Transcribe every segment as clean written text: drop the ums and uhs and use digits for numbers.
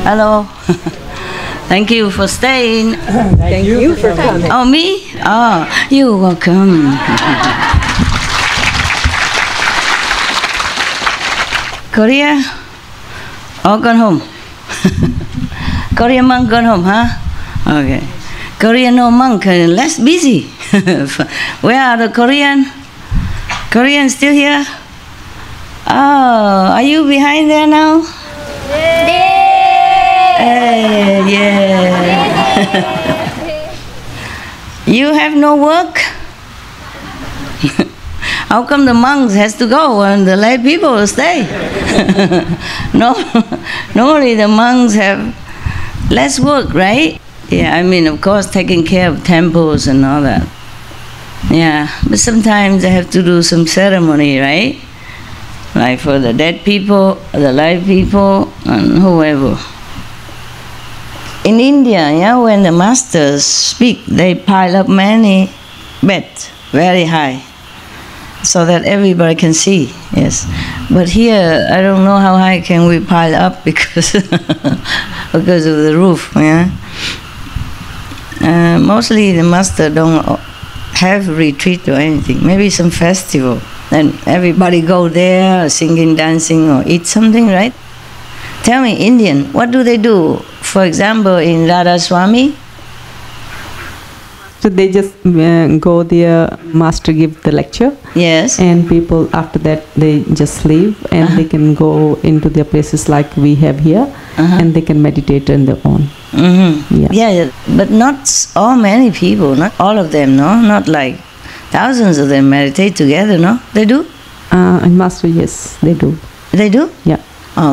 Hello. Thank you for staying. Thank you for coming. Oh, me? Oh, you're welcome. Korea? All gone home? Korean monk gone home, huh? Okay. Korean no monk, less busy. Where are the Korean? Korean still here? Oh, are you behind there now? Yeah. You have no work? How come the monks has to go and the lay people will stay? No, normally the monks have less work, right? Yeah, I mean, of course, taking care of temples and all that. Yeah, but sometimes they have to do some ceremony, right? Like for the dead people, the live people, and whoever. In India, yeah, when the masters speak, they pile up many beds, very high, so that everybody can see, yes. But here, I don't know how high can we pile up because of the roof, yeah. Mostly the master don't have retreat or anything, maybe some festival. Then everybody go there, singing, dancing, or eat something, right? Tell me, Indian, what do they do? For example, in Radha Swami? So they just go there, master give the lecture. Yes. And people after that they just leave and they can go into their places like we have here and they can meditate on their own. Yeah, but not many people, not all of them, no? Not like thousands of them meditate together, no? They do? And master, yes, they do. They do? Yeah.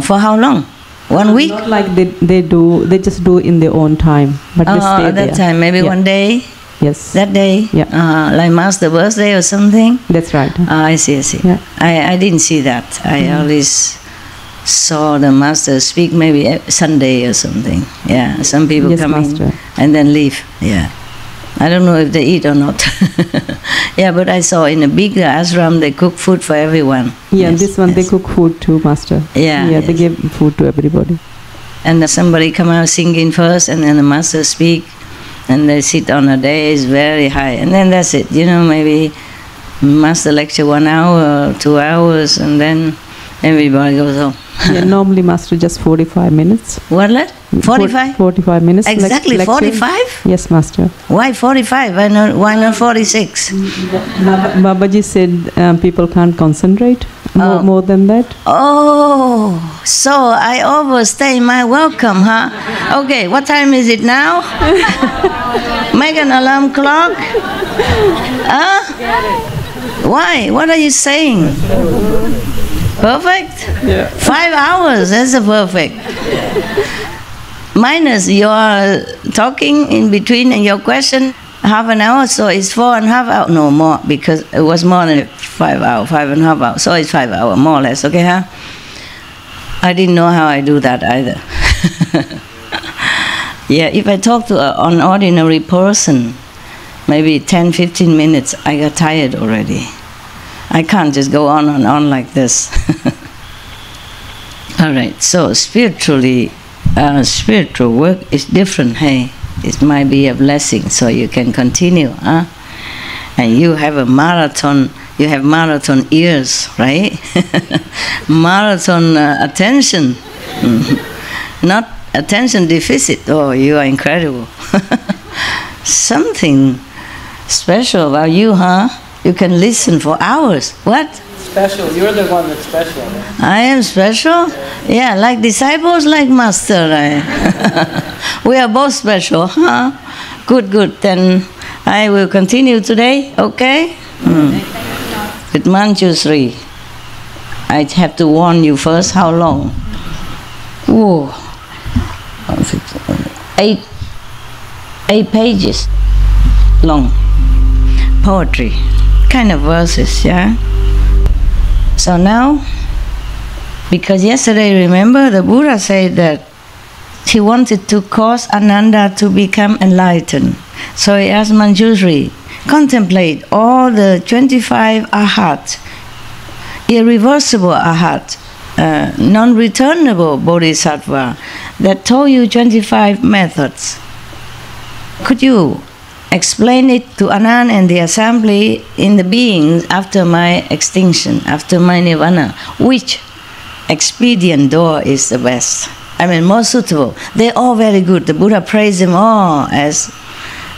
For how long? 1 week? Not like they do, they just do in their own time. But they stay at that there. time, maybe 1 day? Yes. That day? Yeah. Like master birthday or something? That's right. I see. Yeah. I didn't see that. I always saw the master speak maybe Sunday or something. Yeah, some people come in and then leave. Yeah. I don't know if they eat or not. Yeah, but I saw in a big ashram they cook food for everyone. Yeah, yes, this one they cook food too, master. Yeah, they give food to everybody. And somebody come out singing first and then the master speak and they sit on a dais very high and then that's it. You know, maybe master lecture 1 hour or 2 hours and then everybody goes home. Yeah, normally master just 45 minutes. What? 45? 45 minutes. Exactly, lecture. 45? Yes, master. Why 45? Why not 46? Babaji said people can't concentrate more than that. Oh, so I overstay my welcome, huh? Okay, what time is it now? Make an alarm clock? Huh? Why? What are you saying? Perfect? Yeah. 5 hours, that's a perfect. Minus your talking in between and your question, half an hour, so it's 4.5 hours. No, more, because it was more than 5 hours, 5.5 hours. So it's 5 hours, more or less, okay, huh? I didn't know how I do that either. Yeah, if I talk to an ordinary person, maybe 10, 15 minutes, I got tired already. I can't just go on and on like this. All right, so spiritually, spiritual work is different, hey? It might be a blessing, so you can continue, huh? And you have a marathon, you have marathon ears, right? Marathon attention, not attention deficit. Oh, you are incredible. Something special about you, huh? You can listen for hours. What? Special. You're the one that's special. I am special? Yeah, like disciples, like master. We are both special, huh? Good, good. Then I will continue today, okay? With Manjushri. I have to warn you first, how long? Whoa. 8 pages long. Poetry. Kind of verses, yeah? So now, because yesterday, remember, the Buddha said that he wanted to cause Ananda to become enlightened. So he asked Manjushri, contemplate all the 25 arhat, irreversible arhat, non-returnable bodhisattva that told you 25 methods. Could you explain it to Anand and the assembly in the beings after my extinction, after my nirvana? Which expedient door is the best? I mean, most suitable. They're all very good. The Buddha praised them all as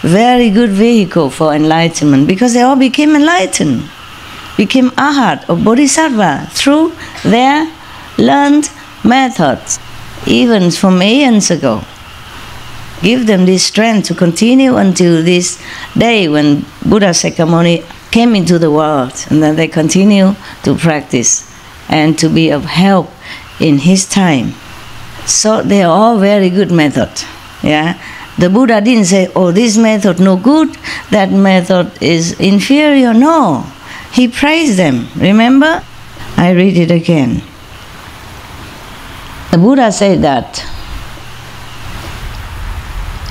very good vehicle for enlightenment because they all became enlightened, became arhat or bodhisattva through their learned methods, even from aeons ago. Give them this strength to continue until this day when Buddha Sakyamuni came into the world, and then they continue to practice and to be of help in his time. So they are all very good methods. Yeah? The Buddha didn't say, oh, this method no good, that method is inferior. No. He praised them. Remember? I read it again. The Buddha said that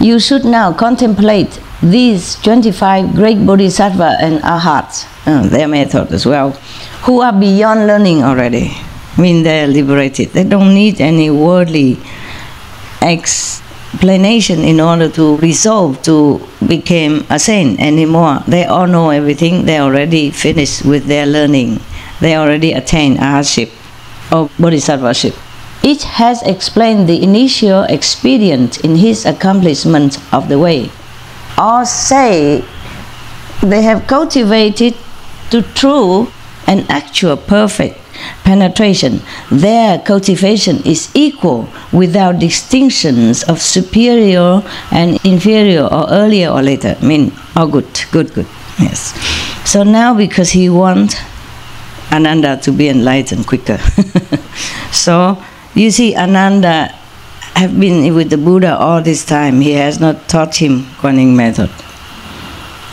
you should now contemplate these 25 great bodhisattva and arhats, their method as well, who are beyond learning already. I mean, they're liberated. They don't need any worldly explanation in order to resolve to become a saint anymore. They all know everything. They already finished with their learning. They already attained arhatship or bodhisattvaship. Each has explained the initial expedient in his accomplishment of the way. All say they have cultivated to true and actual perfect penetration. Their cultivation is equal without distinctions of superior and inferior or earlier or later. I mean, all good. Yes. So now because he wants Ananda to be enlightened quicker. So you see, Ananda have been with the Buddha all this time. He has not taught him Kuan Yin method.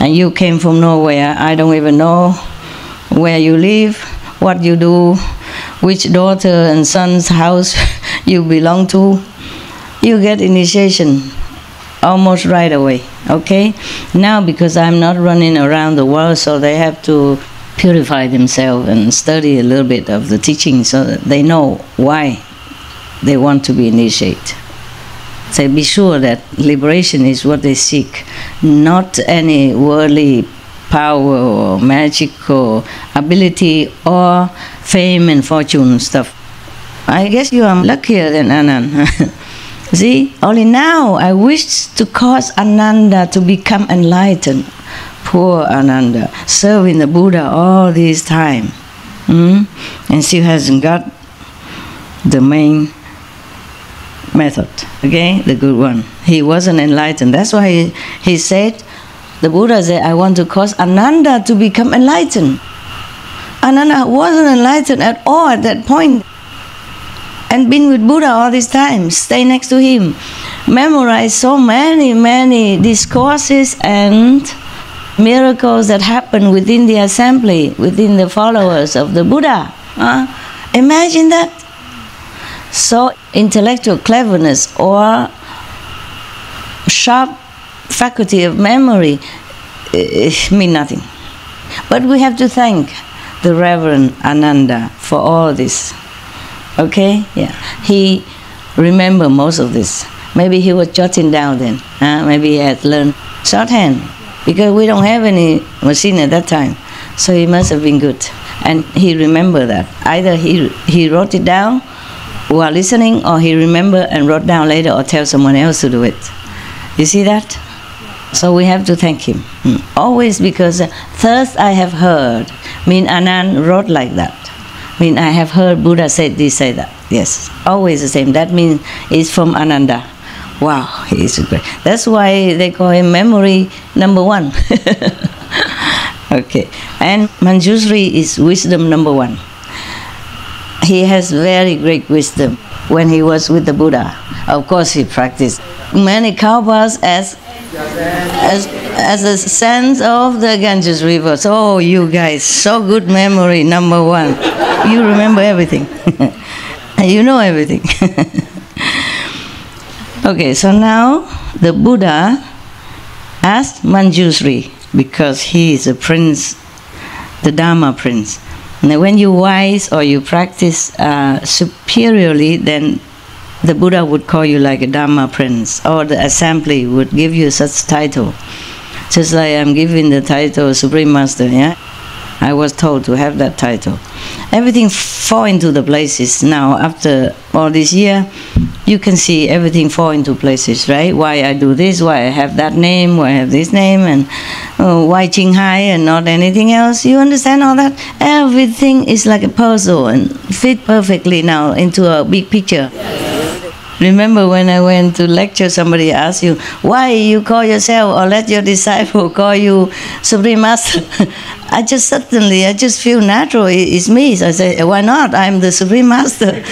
And you came from nowhere. I don't even know where you live, what you do, which daughter and son's house you belong to. You get initiation almost right away, okay? Now because I'm not running around the world, so they have to purify themselves and study a little bit of the teaching so that they know why they want to be initiated. So be sure that liberation is what they seek, not any worldly power or magical ability or fame and fortune stuff. I guess you are luckier than Anand. See, only now I wish to cause Ananda to become enlightened. Poor Ananda, serving the Buddha all this time. And still hasn't got the main method, okay, the good one. He wasn't enlightened. That's why he said, the Buddha said, I want to cause Ananda to become enlightened. Ananda wasn't enlightened at all at that point, and been with Buddha all this time, stay next to him, memorize so many discourses and miracles that happen within the assembly, within the followers of the Buddha. Imagine that. So intellectual cleverness or sharp faculty of memory mean nothing. But we have to thank the Reverend Ananda for all this. Okay? Yeah. He remembered most of this. Maybe he was jotting down then. Maybe he had learned shorthand, because we don't have any machine at that time. So he must have been good. And he remembered that. Either he wrote it down while listening, or he remembered and wrote down later, or tell someone else to do it. You see that? So we have to thank him. Always, because first I have heard, mean Anand wrote like that. Mean I have heard Buddha said this, say that. Yes, always the same. That means it's from Ananda. Wow, he is great. That's why they call him memory number 1. Okay, and Manjushri is wisdom number 1. He has very great wisdom when he was with the Buddha. Of course, he practiced many kalpas as a sense of the Ganges River. So, you guys, so good memory, number 1. You remember everything. You know everything. Okay, so now the Buddha asked Manjushri, because he is a prince, the Dharma prince. Now, when you wise or you practice superiorly, then the Buddha would call you like a Dharma Prince, or the assembly would give you such title. Just like I'm giving the title Supreme Master, yeah? I was told to have that title. Everything fall into the places. Now, after all this year, you can see everything fall into places, right? Why I do this, why I have that name, why I have this name, and why Qinghai and not anything else. You understand all that? Everything is like a puzzle and fit perfectly now into a big picture. Remember when I went to lecture, somebody asked you, why you call yourself or let your disciple call you Supreme Master? I just feel natural, it's me. So I say, why not? I'm the Supreme Master.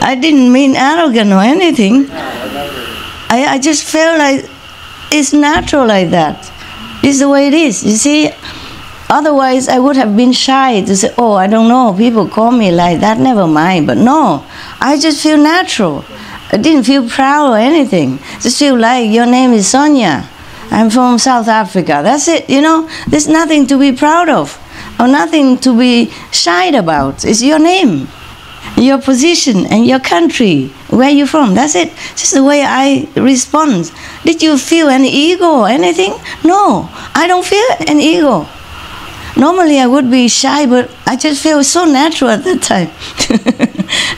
I didn't mean arrogant or anything. I just felt like it's natural like that. It's the way it is, you see. Otherwise, I would have been shy to say, oh, I don't know, people call me like that, never mind. But no, I just feel natural. I didn't feel proud or anything. Just feel like your name is Sonia. I'm from South Africa. That's it, you know. There's nothing to be proud of or nothing to be shy about. It's your name, your position, and your country, where you're from. That's it. Just the way I respond. Did you feel any ego or anything? No, I don't feel an ego. Normally I would be shy, but I just feel so natural at that time.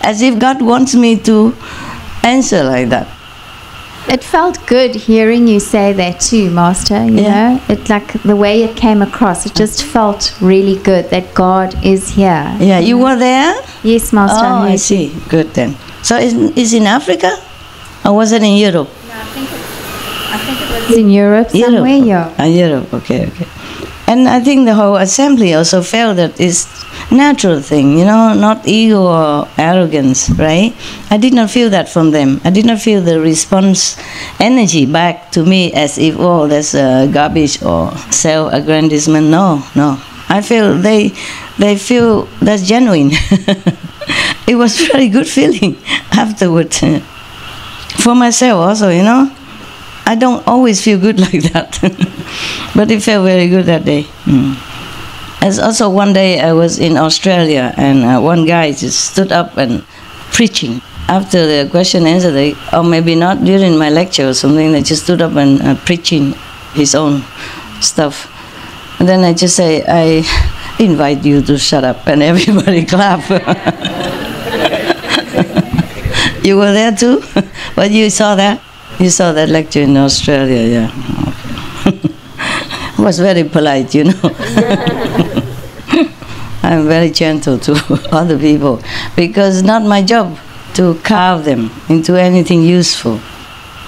As if God wants me to answer like that. It felt good hearing you say that too, Master, you know? It, like the way it came across, it just felt really good that God is here. Yeah, you were there? Yes, Master. Oh, I see. Good then. So is in Africa? Or was it in Europe? No, I think it was in Europe somewhere, yeah. Europe, okay. And I think the whole assembly also felt that it's natural thing, you know, not ego or arrogance, right? I did not feel that from them. I did not feel the response energy back to me as if, oh, that's garbage or self-aggrandizement. No. I feel they feel that's genuine. It was very good feeling afterward. For myself also, you know. I don't always feel good like that. But it felt very good that day. As also one day I was in Australia and one guy just stood up and preaching. After the question and answer, or maybe not during my lecture or something, they just stood up and preaching his own stuff. And then I just say, I invite you to shut up, and everybody clap. You were there too? But you saw that? You saw that lecture in Australia, yeah. Okay. It was very polite, you know. I'm very gentle to other people because it's not my job to carve them into anything useful.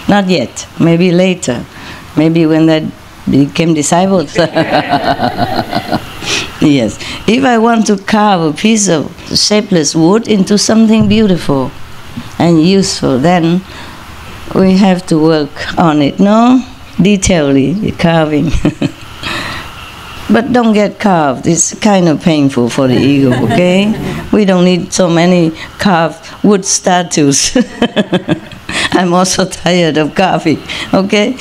Not yet, maybe later. Maybe when they became disciples. Yes. If I want to carve a piece of shapeless wood into something beautiful and useful, then we have to work on it, no? Detailedly, carving. But don't get carved. It's kind of painful for the ego, okay? We don't need so many carved wood statues. I'm also tired of carving, okay?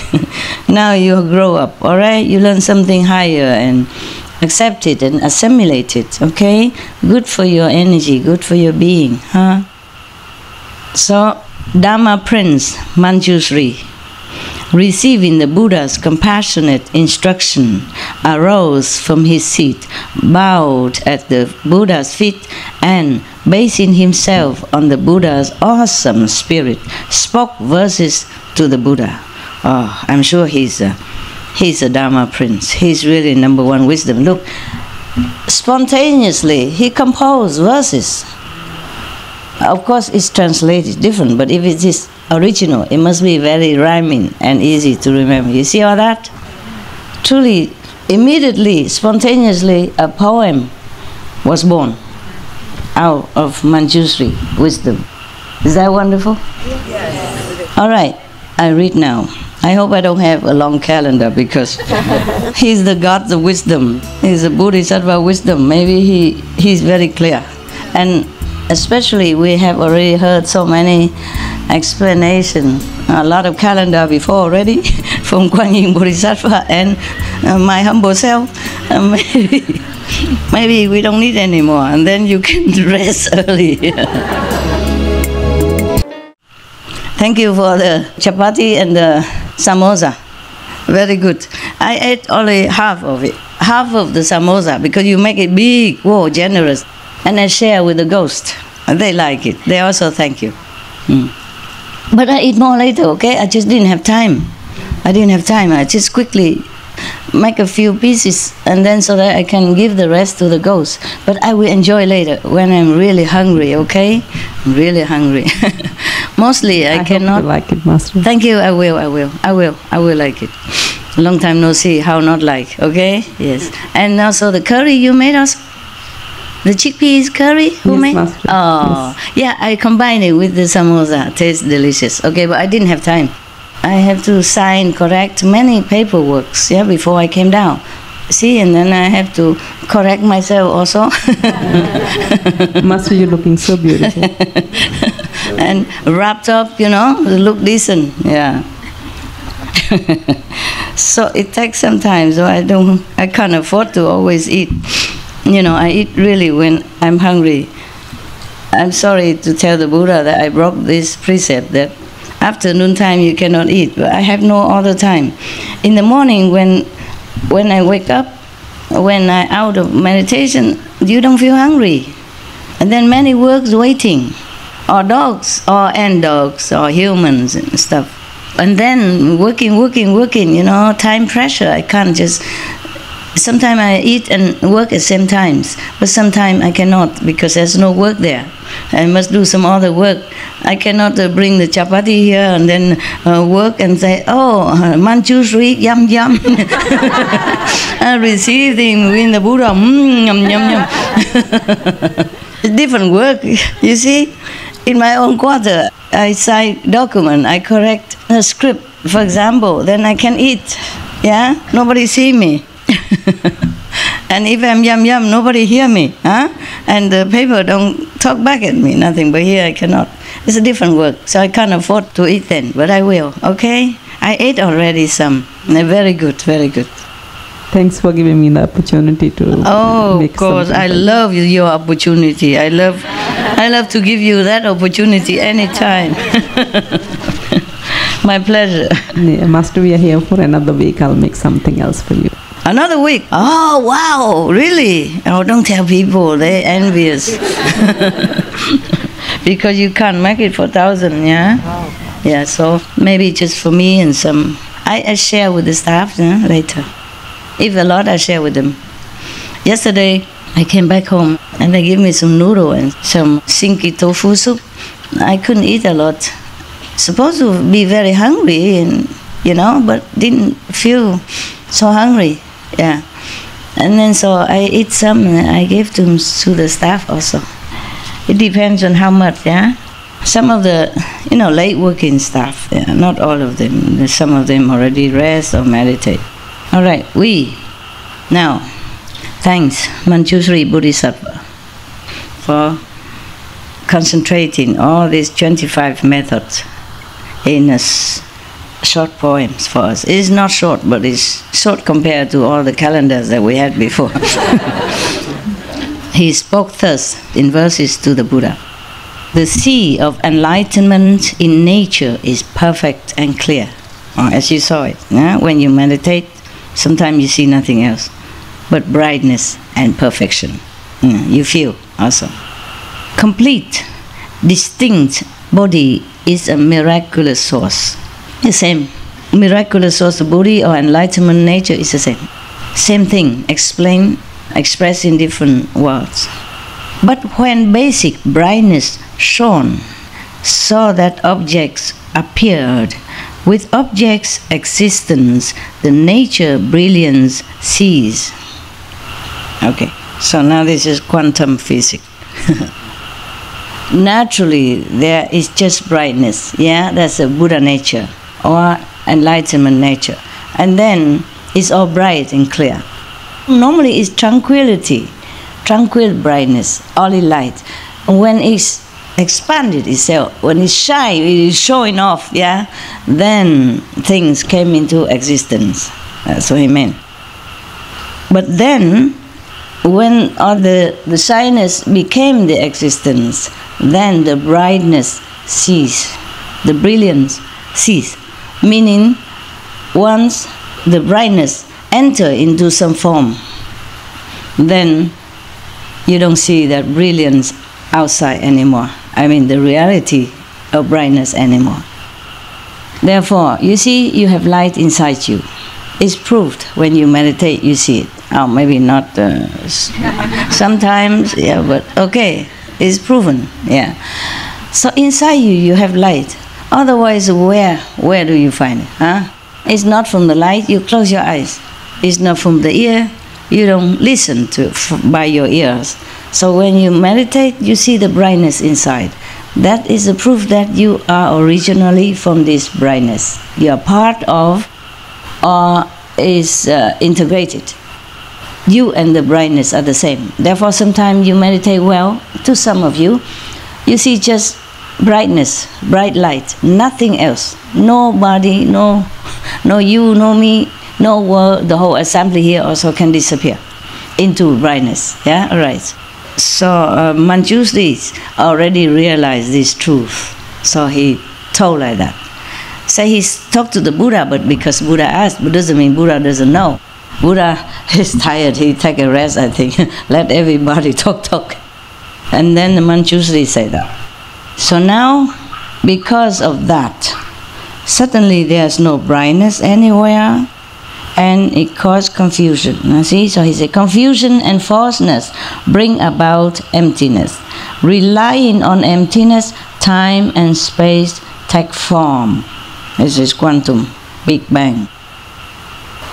Now you grow up, all right? You learn something higher and accept it and assimilate it, okay? Good for your energy, good for your being, huh? So, Dharma Prince Manjushri, receiving the Buddha's compassionate instruction, arose from his seat, bowed at the Buddha's feet, and, basing himself on the Buddha's awesome spirit, spoke verses to the Buddha. Oh, I'm sure he's a Dharma Prince. He's really number one wisdom. Look, spontaneously, he composed verses. Of course, it's translated different, but if it is original, it must be very rhyming and easy to remember. You see all that? Truly, immediately, spontaneously, a poem was born out of Manjushri wisdom. Is that wonderful? Yes. All right, I read now. I hope I don't have a long calendar because he's the God of wisdom. He's a Bodhisattva wisdom. Maybe he's very clear. And especially we have already heard so many explanations, a lot of calendar before already from Kuan Yin Bodhisattva and my humble self. Maybe we don't need anymore, and then you can rest early. Thank you for the chapati and the samosa. Very good. I ate only half of it, half of the samosa, because you make it big, whoa, generous. And I share with the ghost. They like it. They also thank you. But I eat more later, okay? I just didn't have time. I just quickly make a few pieces, and then so that I can give the rest to the ghost. But I will enjoy later when I'm really hungry, okay? I'm really hungry. Mostly I cannot. Hope you like it, Master. Thank you. I will like it. Long time no see. How not like? Okay. Yes. And also the curry you made also. The chickpeas curry who Yes, made? Master. Oh, Yes. yeah. I combined it with the samosa. Tastes delicious. Okay, but I didn't have time. I have to correct many paperworks. Yeah, before I came down. See, and then I have to correct myself also. Master, you're looking so beautiful. And wrapped up, look decent. Yeah. So it takes some time. So I can't afford to always eat. I eat really when I'm hungry. I'm sorry to tell the Buddha that I broke this precept that after noontime you cannot eat, but I have no other time. In the morning when I wake up, when I'm out of meditation, you don't feel hungry. And then many works waiting, or dogs, or humans and stuff. And then working, time pressure, I can't just... Sometimes I eat and work at same times, but sometimes I cannot because there's no work there. I must do some other work. I cannot bring the chapati here and then work and say, oh, manchu sweet, yum yum. I receive them in the Buddha, yum yum yum. It's different work, you see. In my own quarter, I sign document, I correct a script, for example, then I can eat. Yeah, nobody see me. And if I'm yum yum, nobody hear me, huh? And the paper don't talk back at me, nothing. But here I cannot. It's a different work, so I can't afford to eat then. But I will, okay? I ate already some. Very good, very good. Thanks for giving me the opportunity to make of course, I love your opportunity. I love to give you that opportunity anytime. My pleasure. Yeah, Master, we are here for another week. I'll make something else for you. Another week? Oh, wow, really? Oh, don't tell people, they're envious. Because you can't make it for 1,000, yeah? Wow. Yeah, so maybe just for me and some... I share with the staff later. If a lot, I share with them. Yesterday, I came back home and they gave me some noodle and some stinky tofu soup. I couldn't eat a lot. Supposed to be very hungry, and but didn't feel so hungry. Yeah, and then so I eat some and I gave to the staff also. It depends on how much, yeah. Some of the, late working staff, yeah, not all of them. Some of them already rest or meditate. All right, now, thanks Manjushri Bodhisattva for concentrating all these 25 methods in short poems for us. It is not short, but it's short compared to all the calendars that we had before. He spoke thus in verses to the Buddha. The sea of enlightenment in nature is perfect and clear. As you saw it, when you meditate, sometimes you see nothing else but brightness and perfection. You feel also. Complete, distinct body is a miraculous source. The same. Miraculous source of Buddhi or enlightenment nature is the same. Same thing, expressed in different words. But when basic brightness shone, so that objects appeared, with objects' existence, the nature brilliance ceased. Okay, so now this is quantum physics. Naturally, there is just brightness, yeah? That's a Buddha nature or enlightenment nature. And then it's all bright and clear. Normally it's tranquility, tranquil brightness, only light. When it's expanded itself, when it shine, it is showing off, yeah, then things came into existence. That's what he meant. But then, when all the shyness became the existence, then the brightness ceased, the brilliance ceased. Meaning, once the brightness enter into some form, then you don't see that brilliance outside anymore. I mean, the reality of brightness anymore. Therefore, you see, you have light inside you. It's proved when you meditate, you see it. Oh, maybe not sometimes, yeah, but okay, it's proven, yeah. So inside you, you have light. Otherwise, where do you find it? Huh? It's not from the light, you close your eyes. It's not from the ear, you don't listen to it by your ears. So when you meditate, you see the brightness inside. That is the proof that you are originally from this brightness. You are part of or is integrated. You and the brightness are the same. Therefore, sometimes you meditate well, to some of you, you see just brightness, bright light, nothing else. Nobody, no you, no me, no world, the whole assembly here also can disappear into brightness. Yeah, all right. So Manjushri already realized this truth. So he told like that. So he talked to the Buddha, but because Buddha asked, but doesn't mean Buddha doesn't know. Buddha is tired, he take a rest, I think. Let everybody talk. And then the Manjushri said that. So now, because of that, suddenly there's no brightness anywhere, and it caused confusion. Now see, so he said, confusion and falseness bring about emptiness. Relying on emptiness, time and space take form. This is quantum, Big Bang.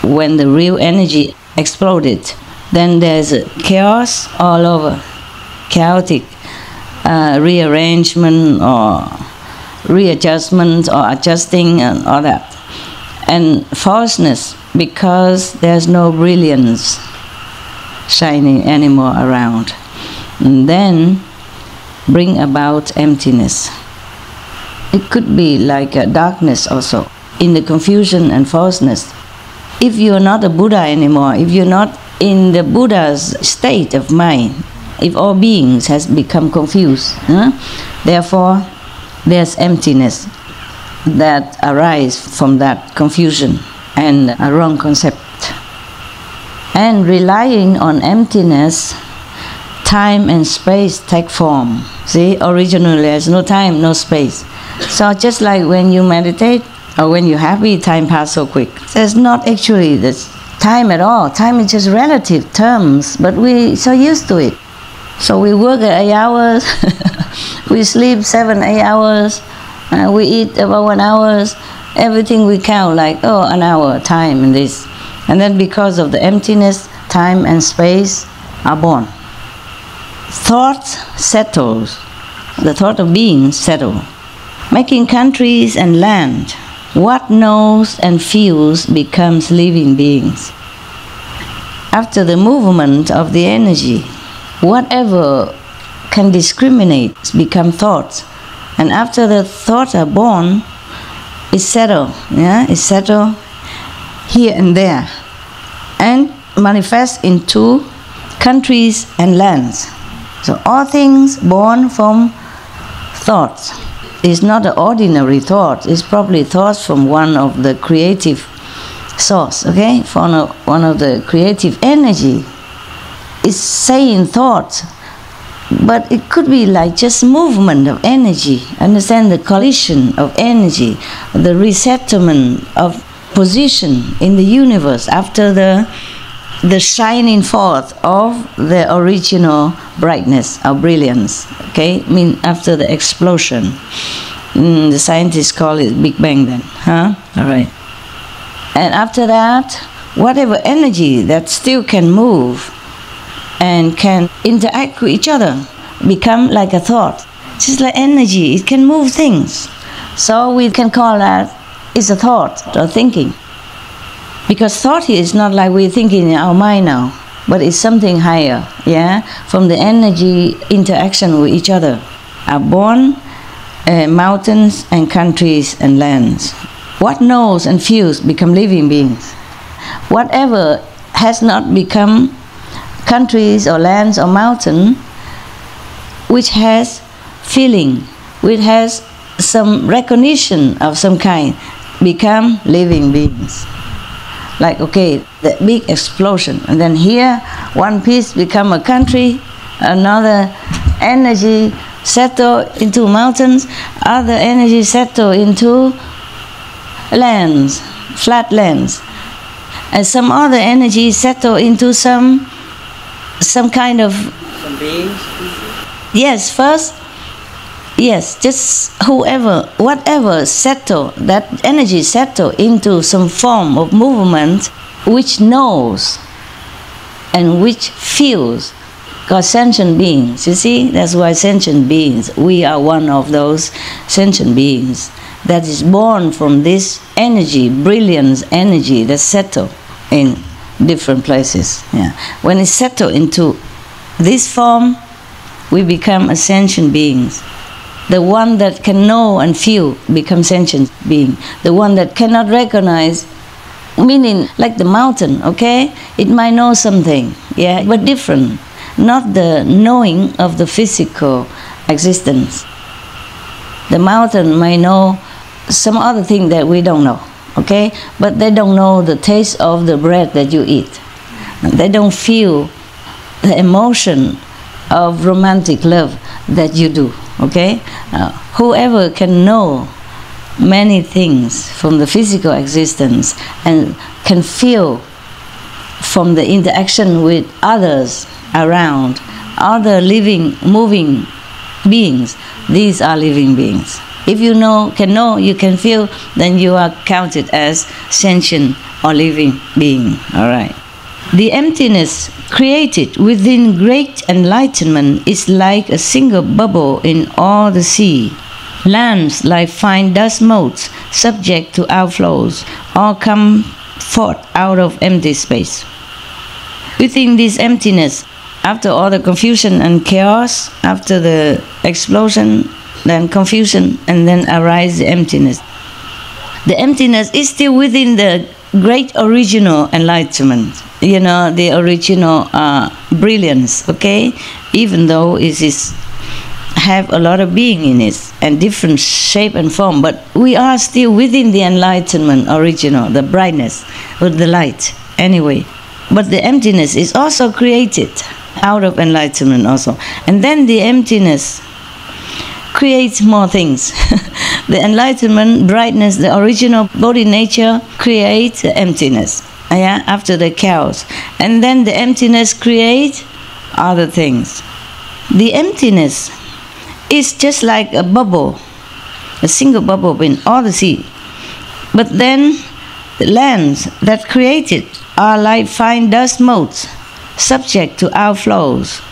When the real energy exploded, then there's a chaos all over, chaotic rearrangement or readjustment or adjusting and all that. And falseness, because there's no brilliance shining anymore around. And then bring about emptiness. It could be like a darkness also, in the confusion and falseness. If you're not a Buddha anymore, if you're not in the Buddha's state of mind, if all beings has become confused, therefore there's emptiness that arises from that confusion and a wrong concept. And relying on emptiness, time and space take form. See, originally there's no time, no space. So just like when you meditate or when you're happy, time passes so quick. There's not actually this time at all. Time is just relative terms, but we're so used to it. So we work 8 hours, we sleep 7-8 hours, we eat about 1 hour, everything we count like, oh, an hour, time and this. And then because of the emptiness, time and space are born. Thought settles, the thought of being settle, making countries and land. What knows and feels becomes living beings. After the movement of the energy, whatever can discriminate become thoughts. And after the thoughts are born, it's settled, yeah? It's settled here and there, and manifest into countries and lands. So all things born from thoughts. It's not an ordinary thought, it's probably thoughts from one of the creative source, okay? From one of the creative energy. It's saying thoughts, but it could be like just movement of energy. Understand the collision of energy, the resettlement of position in the universe after the shining forth of the original brightness or brilliance. Okay, I mean after the explosion. The scientists call it Big Bang then, huh? All right. And after that, whatever energy that still can move and can interact with each other become like a thought. Just like energy, it can move things. So we can call that it's a thought or thinking. Because thought here is not like we're thinking in our mind now, but it's something higher, yeah? From the energy interaction with each other. are born, mountains and countries and lands. What knows and feels become living beings. Whatever has not become countries or lands or mountain, which has feeling, which has some recognition of some kind, become living beings. Like, okay, the big explosion, and then here one piece become a country, another energy settle into mountains, other energy settle into lands, flat lands, and some other energy settle into some kind of... Some beings? Yes, first, yes, just whatever settle, that energy settle into some form of movement which knows and which feels, called sentient beings. You see, that's why sentient beings, we are one of those sentient beings that is born from this energy, brilliance energy that settle in different places. Yeah. When it settle into this form, we become a sentient beings. The one that can know and feel becomes sentient being. The one that cannot recognize, meaning like the mountain, okay? It might know something, yeah, but different. Not the knowing of the physical existence. The mountain might know some other thing that we don't know, okay? But they don't know the taste of the bread that you eat. They don't feel the emotion of romantic love that you do, okay? Whoever can know many things from the physical existence and can feel from the interaction with others around, other living, moving beings, these are living beings. If you can you can feel, then you are counted as sentient or living being, all right? The emptiness created within great enlightenment is like a single bubble in all the sea. Lands like fine dust motes, subject to outflows, all come forth out of empty space. Within this emptiness, after all the confusion and chaos, after the explosion, then confusion, and then arise the emptiness. The emptiness is still within the great original enlightenment, you know, the original brilliance, okay? Even though it is have a lot of being in it and different shape and form, but we are still within the enlightenment original, the brightness or the light anyway. But the emptiness is also created out of enlightenment also. And then the emptiness creates more things. The enlightenment, brightness, the original body nature creates the emptiness, yeah, after the chaos. And then the emptiness creates other things. The emptiness is just like a bubble, a single bubble in all the sea. But then the lands that created are like fine dust motes, subject to outflows,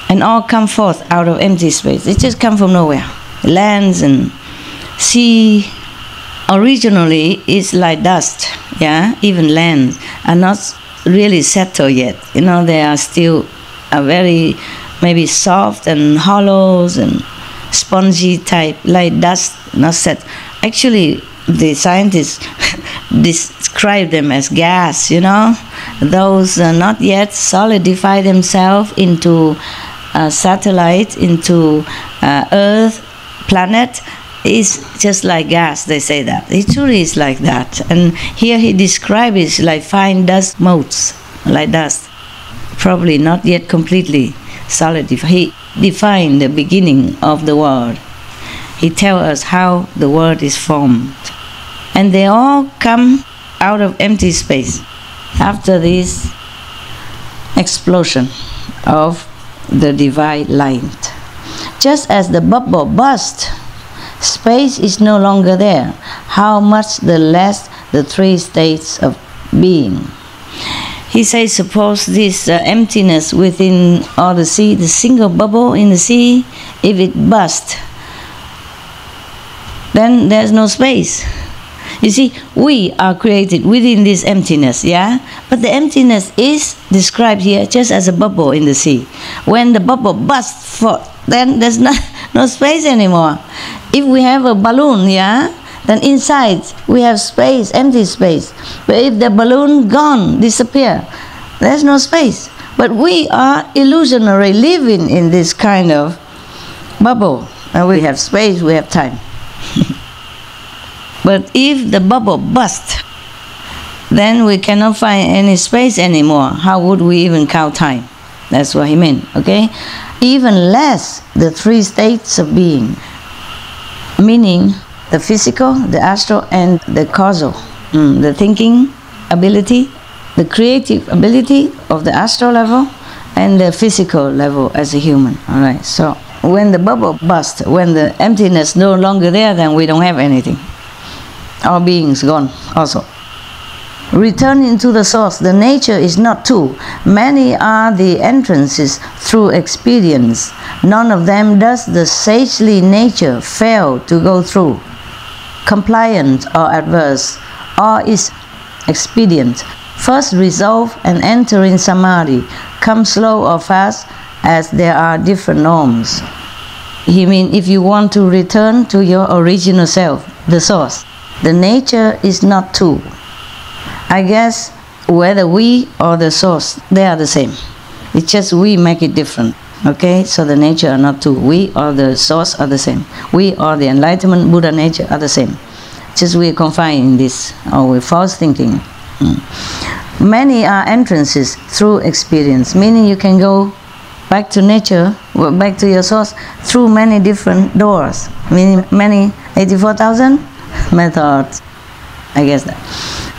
and all come forth out of empty space. They just come from nowhere. Lands and sea originally is like dust, yeah? Even lands are not really settled yet. You know, they are still very maybe soft and hollows and spongy type, like dust, not set. Actually, the scientists describe them as gas, you know. Those not yet solidify themselves into satellite, into Earth, planet, is just like gas, they say that. It truly is like that. And here he describes it like fine dust motes, like dust. Probably not yet completely solidified. He defined the beginning of the world. He tells us how the world is formed. And they all come out of empty space after this explosion of the divine light. Just as the bubble burst, space is no longer there. How much the less the three states of being. He says, suppose this emptiness within all the sea, the single bubble in the sea, if it bursts, then there's no space. You see, we are created within this emptiness, yeah? But the emptiness is described here just as a bubble in the sea. When the bubble bursts forth, then there's no space anymore. If we have a balloon, yeah, then inside we have space, empty space. But if the balloon gone, disappear, there's no space. But we are illusionary living in this kind of bubble. And we have space, we have time. But if the bubble bursts, then we cannot find any space anymore. How would we even count time? That's what he meant, okay? Even less the three states of being, meaning the physical, the astral, and the causal. The thinking ability, the creative ability of the astral level, and the physical level as a human. All right. So when the bubble bursts, when the emptiness no longer there, then we don't have anything. Our being's gone also. Returning to the source, the nature is not two. Many are the entrances through experience. None of them does the sagely nature fail to go through. Compliant or adverse, or is expedient. First resolve and enter in samadhi. Come slow or fast, as there are different norms. He means if you want to return to your original self, the source, the nature is not two. I guess whether we or the source, they are the same. It's just we make it different. Okay, so the nature are not two. We or the source are the same. We or the enlightenment Buddha nature are the same. Just we are confined in this, or with false thinking. Many are entrances through experience, meaning you can go back to nature, back to your source, through many different doors, meaning many 84,000 methods, I guess that.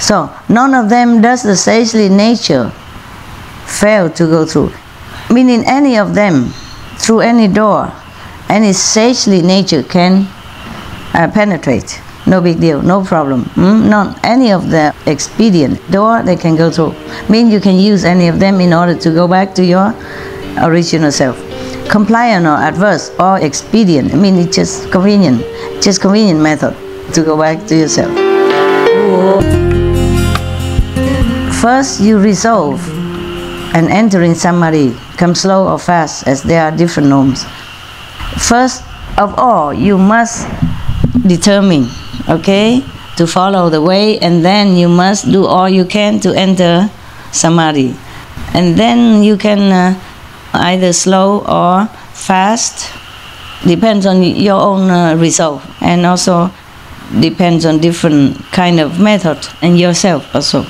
So, none of them does the sagely nature fail to go through, meaning any of them, through any door, any sagely nature can penetrate. No big deal, no problem. Not any of the expedient door they can go through. Mean you can use any of them in order to go back to your original self. Compliant or adverse or expedient, I mean it's just convenient method to go back to yourself. First you resolve and enter in samadhi. Come slow or fast, as there are different norms. First of all, you must determine, okay, to follow the way, and then you must do all you can to enter samadhi. And then you can either slow or fast, depends on your own resolve, and also depends on different kind of method and yourself also.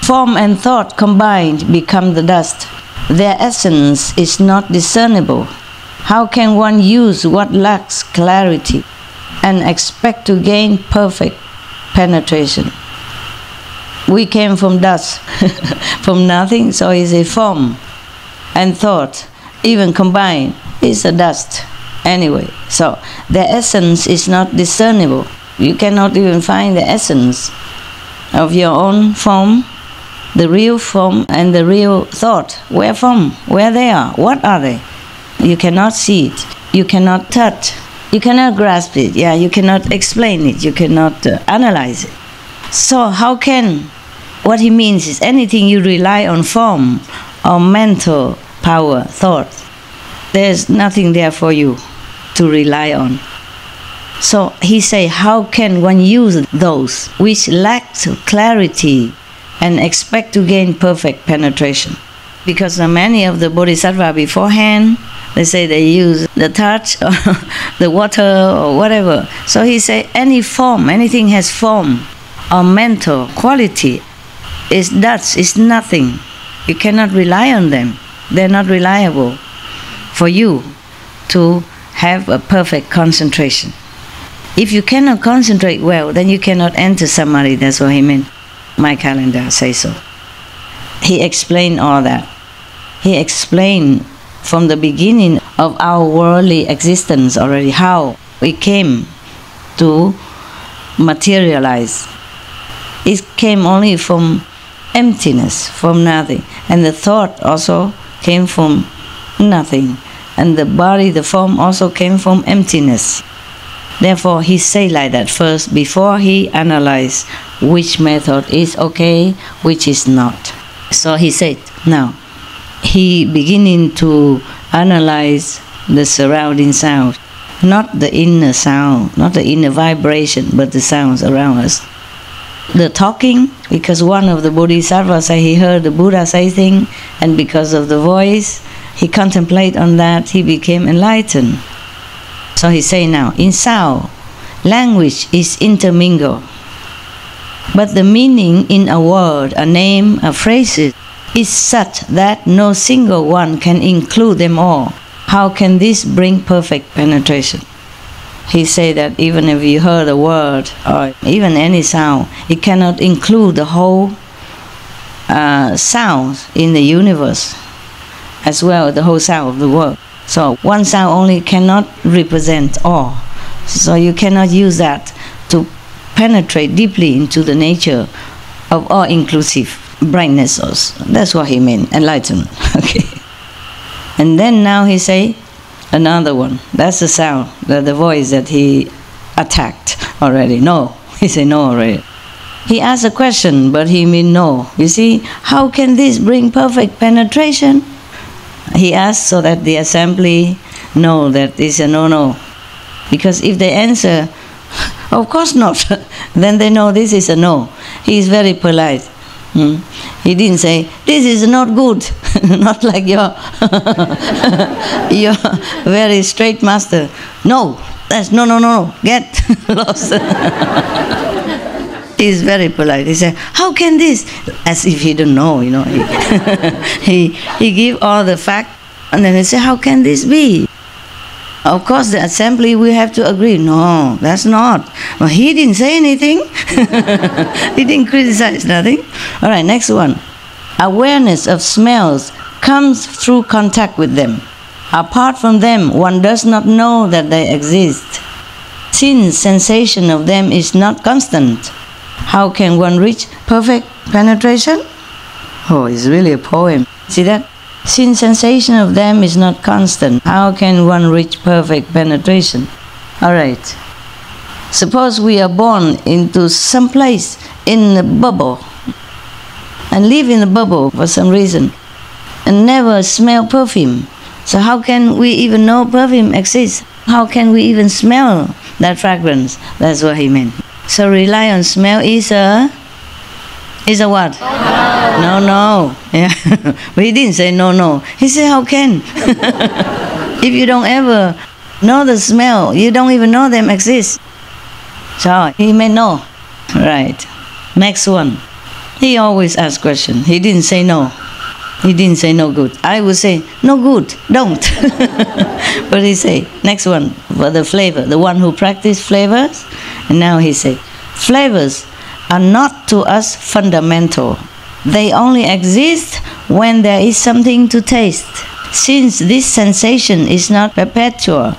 Form and thought combined become the dust. Their essence is not discernible. How can one use what lacks clarity and expect to gain perfect penetration? We came from dust, from nothing, so is a form and thought, even combined, is a dust anyway. So their essence is not discernible. You cannot even find the essence of your own form, the real form and the real thought. Where from? Where they are? What are they? You cannot see it. You cannot touch. You cannot grasp it. Yeah, you cannot explain it. You cannot analyze it. So how can? What he means is anything you rely on form or mental power, thought, there's nothing there for you to rely on. So he say, how can one use those which lack clarity and expect to gain perfect penetration? Because many of the bodhisattva beforehand, they say they use the touch or the water or whatever. So he say any form, anything has form or mental quality is dust, is nothing. You cannot rely on them. They're not reliable for you to have a perfect concentration. If you cannot concentrate well, then you cannot enter samadhi. That's what he meant. My calendar says so. He explained all that. He explained from the beginning of our worldly existence already how we came to materialize. It came only from emptiness, from nothing. And the thought also came from nothing. And the body, the form also came from emptiness. Therefore, he say like that first before he analyzed which method is okay, which is not. So he said, now, he beginning to analyze the surrounding sound. not the inner sound, not the inner vibration, but the sounds around us. The talking, because one of the bodhisattvas say he heard the Buddha say thing, and because of the voice, he contemplated on that, he became enlightened. So he say now, in sound, language is intermingled, but the meaning in a word, a name, a phrase is such that no single one can include them all. How can this bring perfect penetration? He say that even if you heard a word or even any sound, it cannot include the whole sounds in the universe, as well as the whole sound of the world. So one sound only cannot represent all. So you cannot use that to penetrate deeply into the nature of all-inclusive brightness. That's what he meant, enlightenment. Okay. And then now he say another one. That's the sound, the voice that he attacked already. No, he say no already. He asked a question, but he mean no. You see, how can this bring perfect penetration? He asked so that the assembly know that it's a no-no. Because if they answer, of course not, then they know this is a no. He is very polite. He didn't say, this is not good, not like your very straight master. No, that's no, get lost. He's very polite. He said, how can this? As if he don't know, you know. He give all the fact, and then he said, how can this be? Of course, the assembly will have to agree. No, that's not. Well, he didn't say anything. He didn't criticize nothing. All right, next one. Awareness of smells comes through contact with them. Apart from them, one does not know that they exist. Since sensation of them is not constant, how can one reach perfect penetration? Oh, it's really a poem. See that? Since sensation of them is not constant, how can one reach perfect penetration? All right. Suppose we are born into some place in a bubble and live in a bubble for some reason and never smell perfume. So how can we even know perfume exists? How can we even smell that fragrance? That's what he meant. So rely on smell is a what? No. Yeah. But he didn't say no. He said, how can? If you don't ever know the smell, you don't even know them exist. So he meant no. Right. Next one. He always asks questions. He didn't say no. He didn't say no good. I would say, no good, don't. But he say, next one, for the flavor, the one who practiced flavors. And now he say, flavors are not to us fundamental. They only exist when there is something to taste. Since this sensation is not perpetual,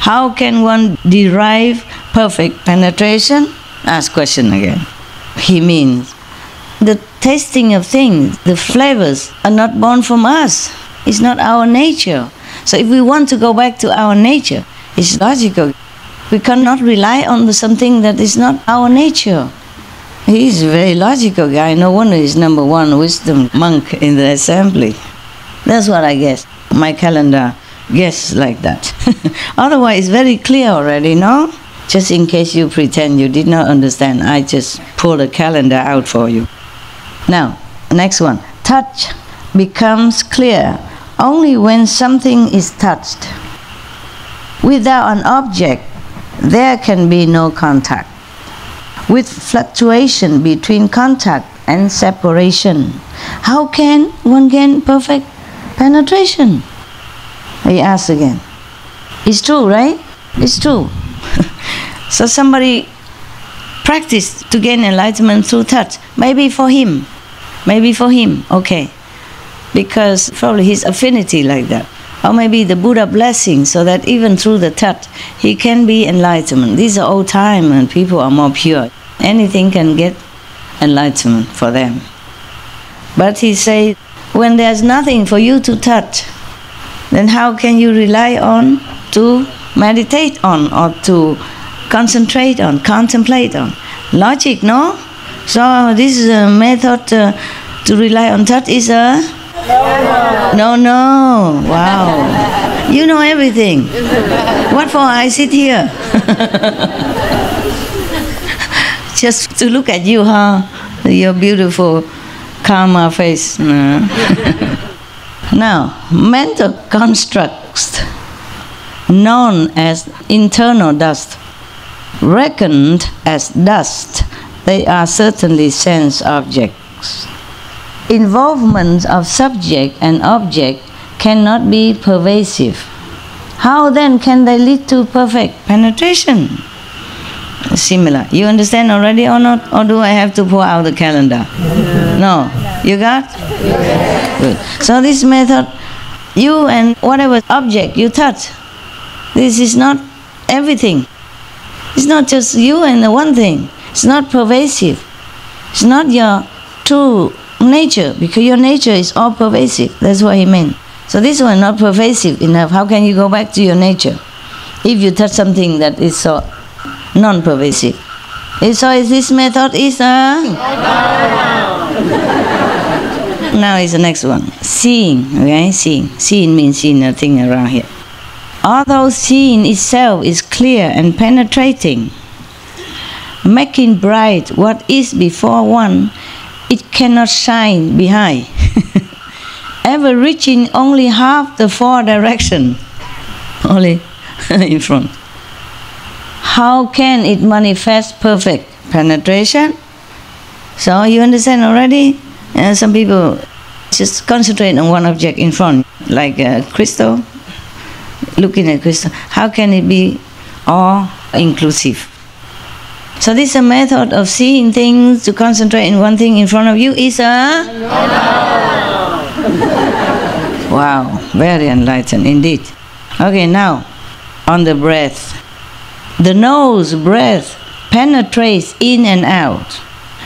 how can one derive perfect penetration? Ask question again. He means the tasting of things, the flavors are not born from us. It's not our nature. So if we want to go back to our nature, it's logical. We cannot rely on something that is not our nature. He's a very logical guy. No wonder he's #1 wisdom monk in the assembly. That's what I guess. My calendar guess like that. Otherwise, it's very clear already, no? Just in case you pretend you did not understand, I just pull the calendar out for you. Now, next one. Touch becomes clear only when something is touched. Without an object, there can be no contact. With fluctuation between contact and separation, how can one gain perfect penetration? He asks again. It's true, right? It's true. So somebody practiced to gain enlightenment through touch. Maybe for him, okay. Because probably his affinity like that. Or maybe the Buddha blessing, so that even through the touch, he can be enlightenment. These are old time and people are more pure. Anything can get enlightenment for them. But he says, when there's nothing for you to touch, then how can you rely on to meditate on or to concentrate on, contemplate on? Logic, no? So this is a method to rely on touch is a... No. Wow. You know everything. What for I sit here? Just to look at you, huh? Your beautiful karma face. No. Now, mental constructs known as internal dust, reckoned as dust, they are certainly sense objects. Involvement of subject and object cannot be pervasive. How then can they lead to perfect penetration? Similar. You understand already or not? Or do I have to pour out the calendar? No. You got? Good. So this method, you and whatever object you touch, this is not everything. It's not just you and the one thing. It's not pervasive. It's not your true nature, because your nature is all pervasive. That's what he meant. So this one not pervasive enough. How can you go back to your nature if you touch something that is so non-pervasive? So is this method is now is the next one. Seeing, okay? Seeing. Seeing means seeing nothing around here. Although seeing itself is clear and penetrating, making bright what is before one, it cannot shine behind, ever reaching only half the four direction, only in front. How can it manifest perfect penetration? So you understand already? Some people just concentrate on one object in front, like a crystal, looking at crystal. How can it be all inclusive? So this is a method of seeing things, to concentrate in one thing in front of you is a... Wow, very enlightened indeed. Okay, now on the breath. The nose breath penetrates in and out,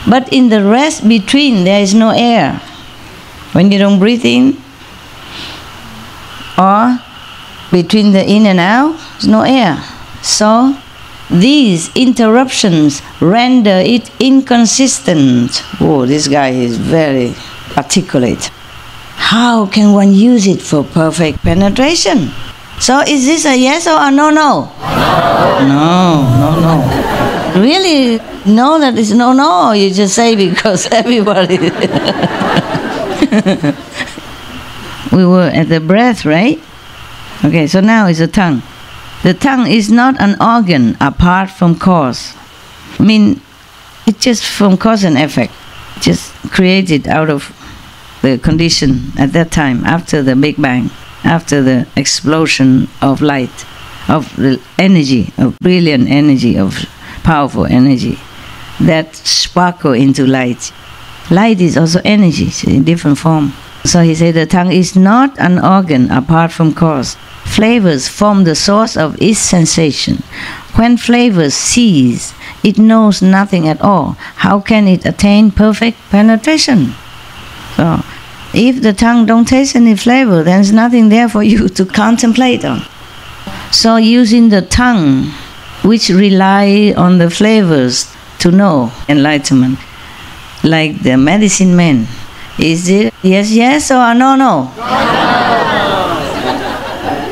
but in the rest between there is no air. When you don't breathe in, or between the in and out, there's no air. So these interruptions render it inconsistent. Oh, this guy is very articulate. How can one use it for perfect penetration? So is this a yes or a no? No. No. Really know that it's no, or you just say because everybody... We were at the breath, right? Okay, so now is the tongue. The tongue is not an organ apart from cause. I mean, it's just from cause and effect. Just created out of the condition at that time, after the Big Bang, after the explosion of light, of the energy, of brilliant energy, of powerful energy, that sparkle into light. Light is also energy, it's in different form. So he said the tongue is not an organ apart from cause. Flavors form the source of its sensation. When flavors cease, it knows nothing at all. How can it attain perfect penetration? So, if the tongue don't taste any flavor, then there's nothing there for you to contemplate on. So using the tongue, which rely on the flavors to know enlightenment, like the medicine man, is it yes or no?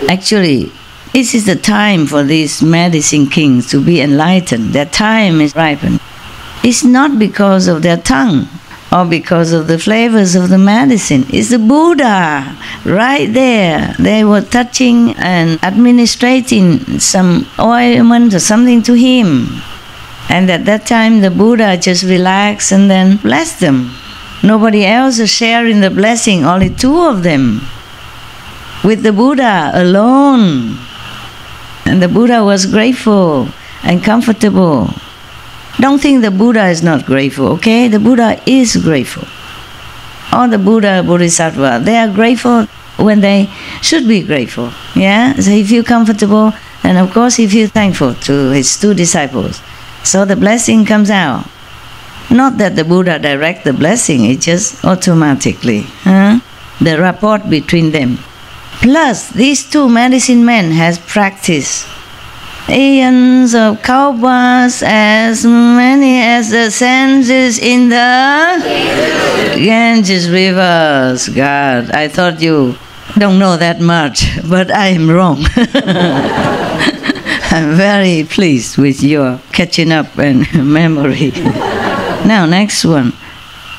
Actually, this is the time for these medicine kings to be enlightened. Their time is ripened. It's not because of their tongue or because of the flavors of the medicine. It's the Buddha right there. They were touching and administrating some ointment or something to him. And at that time the Buddha just relaxed and then blessed them. Nobody else is sharing the blessing, only two of them, with the Buddha alone. And the Buddha was grateful and comfortable. Don't think the Buddha is not grateful, okay? The Buddha is grateful. All the Buddha, Bodhisattva, they are grateful when they should be grateful. Yeah? So he feels comfortable, and of course he feels thankful to his two disciples. So the blessing comes out. Not that the Buddha directs the blessing, it just automatically. The rapport between them. Plus, these two medicine men has practiced eons of kalpas, as many as the senses in the Ganges rivers. God, I thought you don't know that much, but I am wrong. I'm very pleased with your catching up and memory. Now, next one.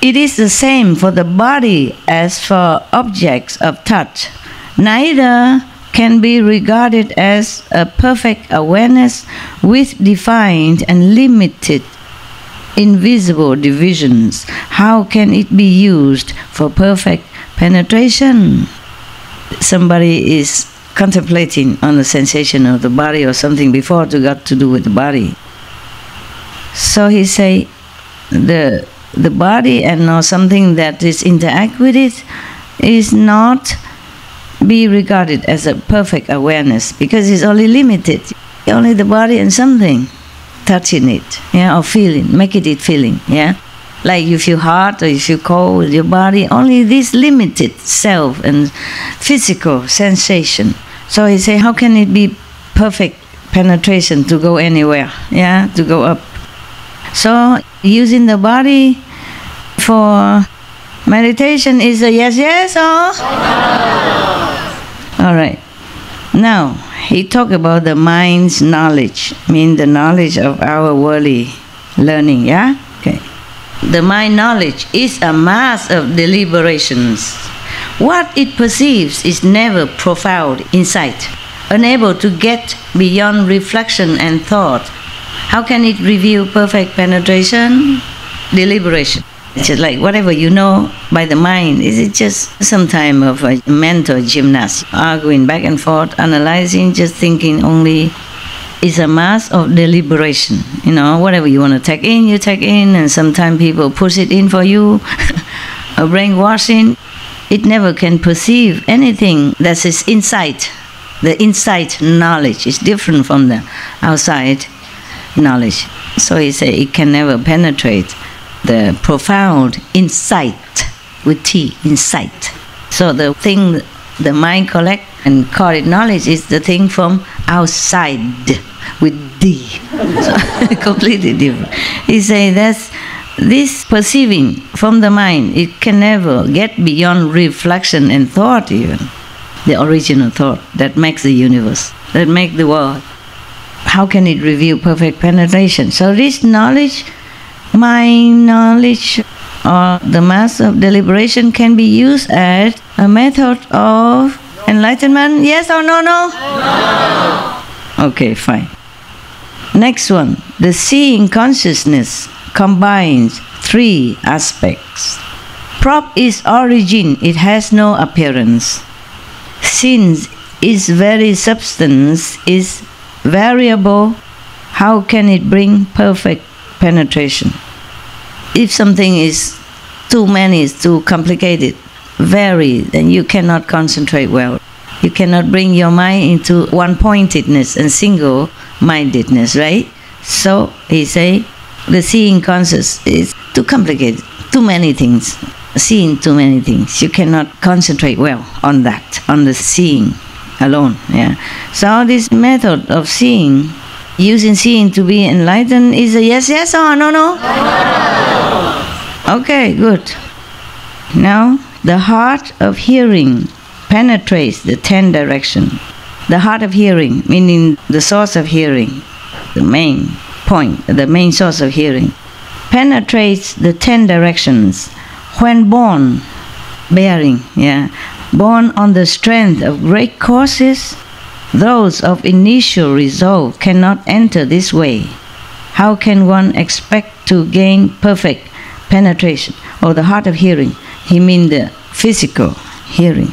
It is the same for the body as for objects of touch. Neither can be regarded as a perfect awareness with defined and limited invisible divisions. How can it be used for perfect penetration? Somebody is contemplating on the sensation of the body or something before it got to do with the body. So he say the body and or something that is interact with it is not be regarded as a perfect awareness because it's only limited. Only the body and something touching it, yeah, or feeling, making it feeling, yeah. Like you feel hot or you feel cold with your body, only this limited self and physical sensation. So he say, how can it be perfect penetration to go anywhere, yeah, to go up? So using the body for meditation is a yes, yes, or? All right. Now, he talked about the mind's knowledge, mean the knowledge of our worldly learning, yeah? Okay. The mind knowledge is a mass of deliberations. What it perceives is never profound insight, unable to get beyond reflection and thought. How can it reveal perfect penetration? Deliberation. It's just like whatever you know by the mind. Is it just some time of a mental gymnast, arguing back and forth, analyzing, just thinking only? It's a mass of deliberation. You know, whatever you want to take in, you take in, and sometimes people push it in for you, a brainwashing. It never can perceive anything that is inside. The inside knowledge is different from the outside knowledge. So he said it can never penetrate the profound insight with T, insight. So the thing the mind collect and call it knowledge is the thing from outside with D. So completely different. He say that's this perceiving from the mind, it can never get beyond reflection and thought even. The original thought that makes the universe, that makes the world. How can it reveal perfect penetration? So this knowledge, mind knowledge, or the mass of deliberation can be used as a method of enlightenment? Yes or no? No. Okay, fine. Next one. The seeing consciousness combines three aspects. Prop is origin, it has no appearance. Since its very substance is variable, how can it bring perfect penetration? If something is too many, is too complicated, vary, then you cannot concentrate well. You cannot bring your mind into one-pointedness and single-mindedness, right? So he say, the seeing conscious is too complicated, too many things, seeing too many things. You cannot concentrate well on that, on the seeing alone. Yeah. So this method of seeing, using seeing to be enlightened, is a yes, yes or no, no? Okay, good. Now, the heart of hearing penetrates the 10 directions. The heart of hearing, meaning the source of hearing, the main point, the main source of hearing, penetrates the 10 directions. When born, bearing, born on the strength of great causes, those of initial resolve cannot enter this way. How can one expect to gain perfect penetration? Or the heart of hearing, he means the physical hearing.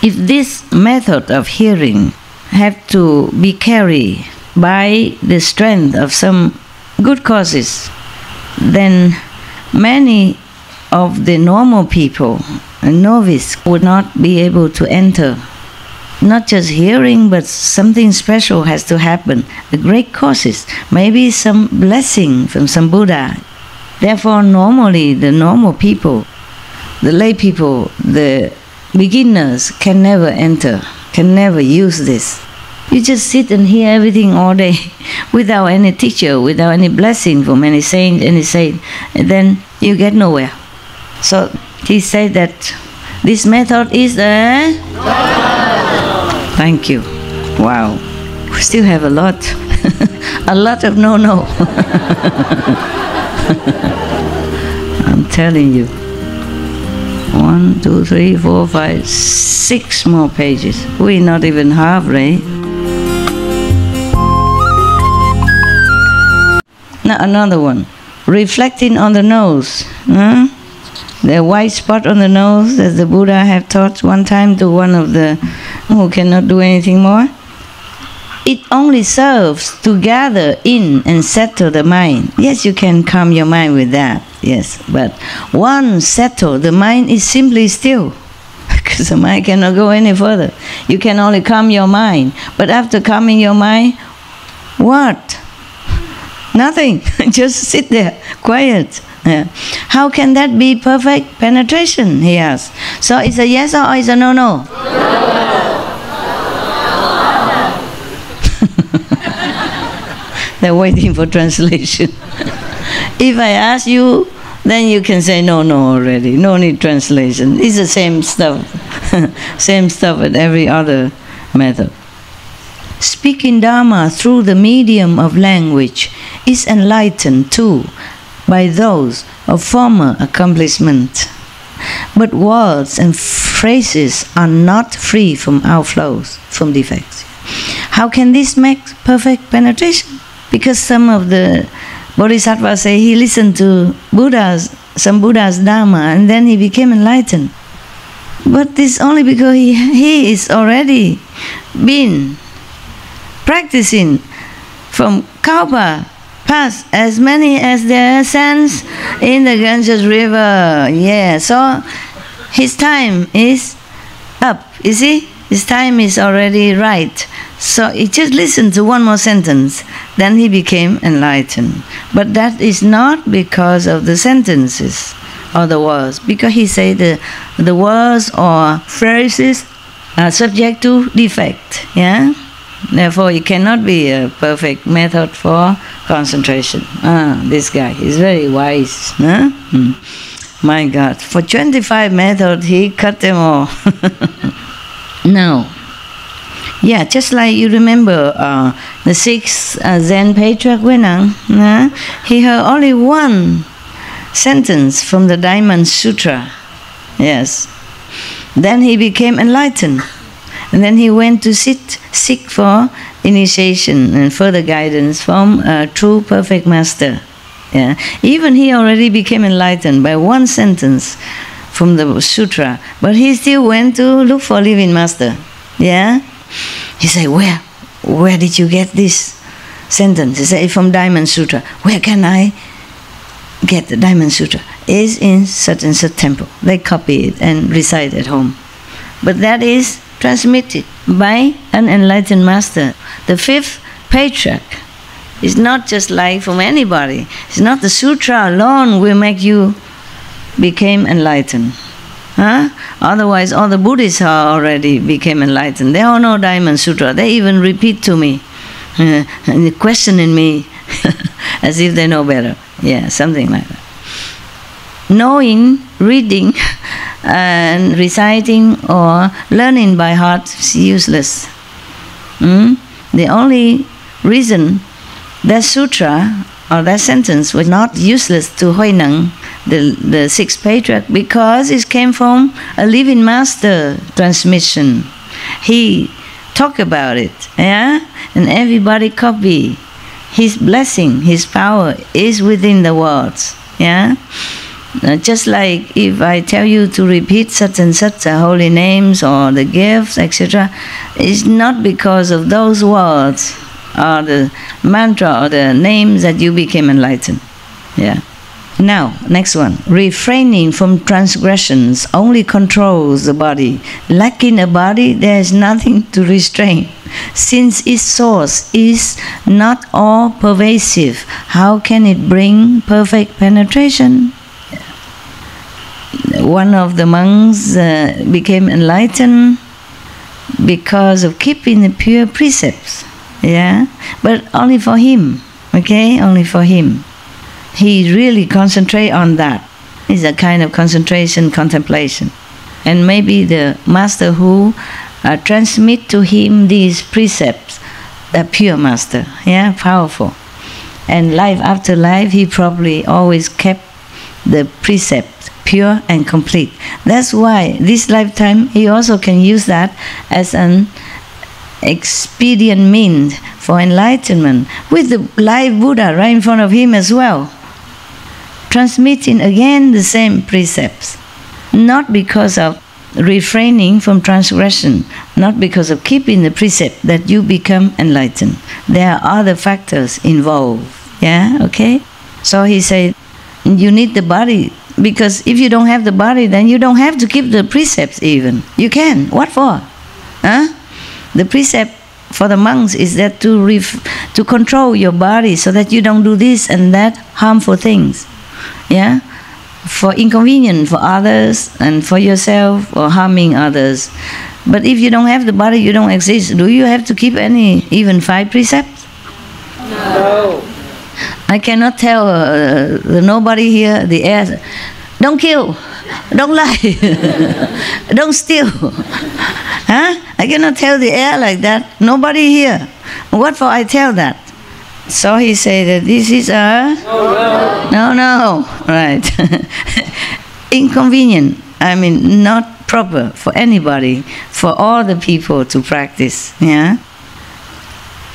If this method of hearing have to be carried by the strength of some good causes, then many of the normal people, a novice, would not be able to enter. Not just hearing, but something special has to happen. The great causes, maybe some blessing from some Buddha. Therefore, normally the normal people, the lay people, the beginners can never enter, can never use this. You just sit and hear everything all day without any teacher, without any blessing from any saint, and then you get nowhere. So he said that This method is a... Thank you. Wow. We still have a lot. A lot of no. I'm telling you. 1, 2, 3, 4, 5, 6 more pages. We're not even halfway. Now another one. Reflecting on the nose. The white spot on the nose, as the Buddha have taught one time to one of the who cannot do anything more. It only serves to gather in and settle the mind. Yes, you can calm your mind with that. Yes, but once settled, the mind is simply still. Because the mind cannot go any further. You can only calm your mind. But after calming your mind, what? Nothing. Just sit there, quiet. Yeah. How can that be perfect penetration, he asks. So it's a yes or it's a no? They're waiting for translation. If I ask you, then you can say no already. No need translation. It's the same stuff. Same stuff with every other method. Speaking Dharma through the medium of language is enlightened too by those of former accomplishment. But words and phrases are not free from outflows, from defects. How can this make perfect penetration? Because some of the Bodhisattvas say he listened to some Buddha's Dharma and then he became enlightened. But this only because he is already been practicing from Kalpa past as many as there are sands in the Ganges river. Yeah, so his time is up, you see? His time is already right. So he just listened to one more sentence, then he became enlightened. But that is not because of the sentences or the words, because he said the words or phrases are subject to defect. Yeah? Therefore, it cannot be a perfect method for concentration. This guy is very wise. Huh? My God, for 25 methods, he cut them all. Now, yeah, just like you remember the 6th Zen patriarch Wenang, he heard only one sentence from the Diamond Sutra. Yes. Then he became enlightened. And then he went to seek for initiation and further guidance from a true perfect master. Yeah. Even he already became enlightened by one sentence from the sutra, but he still went to look for living master. Yeah. He said, where did you get this sentence? He said, from Diamond Sutra. Where can I get the Diamond Sutra? It's in such and such temple. They copy it and recite at home. But that is transmitted by an enlightened master. The 5th patriarch is not just like from anybody. It's not the sutra alone will make you become enlightened. Otherwise, all the Buddhists are already became enlightened. They all know Diamond Sutra. They even repeat to me, and questioning me as if they know better. Yeah, something like that. Knowing, reading, and reciting or learning by heart is useless. The only reason that sutra or that sentence was not useless to Huineng, the 6th patriarch, because it came from a living master transmission. He talked about it, yeah, and everybody copy. His blessing, his power is within the words, yeah. Just like if I tell you to repeat such and such holy names or the gifts, etc., it's not because of those words or the mantra or the names that you became enlightened. Yeah. Now, next one. Refraining from transgressions only controls the body. Lacking a body, there is nothing to restrain. Since its source is not all pervasive, how can it bring perfect penetration? One of the monks became enlightened because of keeping the pure precepts. Yeah, but only for him. Okay, only for him. He really concentrate on that. It's a kind of concentration, contemplation. And maybe the master who transmit to him these precepts, the pure master, yeah, powerful. And life after life, he probably always kept the precept pure and complete. That's why this lifetime he also can use that as an expedient means for enlightenment, with the live Buddha right in front of him as well, transmitting again the same precepts, not because of refraining from transgression, not because of keeping the precept that you become enlightened. There are other factors involved. Yeah, okay? So he said, you need the body, because if you don't have the body, then you don't have to keep the precepts even. You can. What for? Huh? The precept for the monks is that to control your body so that you don't do this and that harmful things. Yeah? For inconvenience for others and for yourself, or harming others. But if you don't have the body, you don't exist. Do you have to keep any, even 5 precepts? No. I cannot tell nobody here, the air, don't kill, don't lie, don't steal. Huh? I cannot tell the air like that. Nobody here. What for I tell that? So he said that this is a... No. Right. Inconvenient. I mean, not proper for anybody, for all the people to practice. Yeah.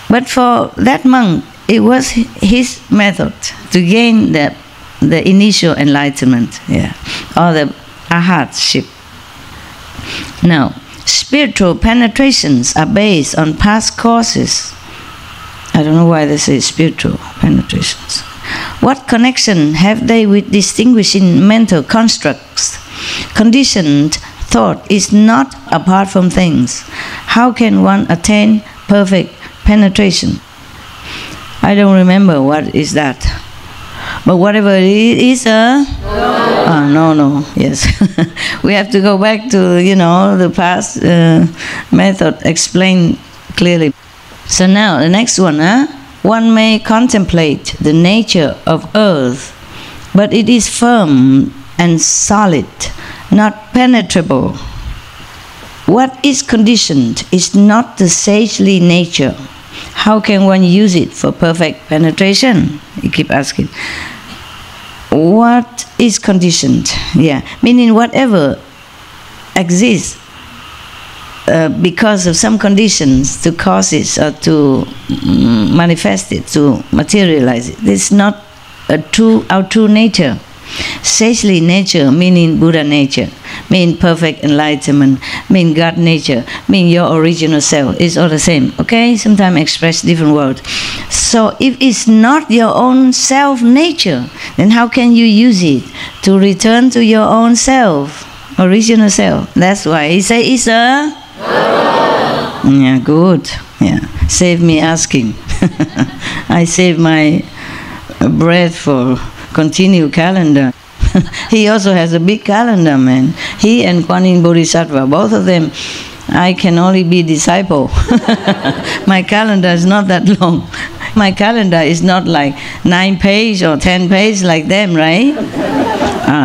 But for that monk, it was his method to gain the initial enlightenment, yeah, or the arhatship. Now, spiritual penetrations are based on past causes. I don't know why they say spiritual penetrations. What connection have they with distinguishing mental constructs? Conditioned thought is not apart from things. How can one attain perfect penetration? I don't remember what is that. But whatever it is, no. Yes. We have to go back to, the past method explained clearly. So now, the next one, one may contemplate the nature of earth, but it is firm and solid, not penetrable. What is conditioned is not the sagely nature. How can one use it for perfect penetration? You keep asking. What is conditioned? Yeah, meaning whatever exists because of some conditions to cause it or to manifest it, to materialize it. It's not our true nature. Sagely nature, meaning Buddha nature, mean perfect enlightenment, mean God nature, mean your original self. It's all the same, okay? Sometimes express different words. So if it's not your own self nature, then how can you use it to return to your own self, original self? That's why he say it's a... Yeah, good. Yeah, save me asking. I save my breath for continue calendar. He also has a big calendar, man. He and Kuan Yin Bodhisattva, both of them, I can only be disciple. My calendar is not that long. My calendar is not like 9 pages or 10 pages like them, right?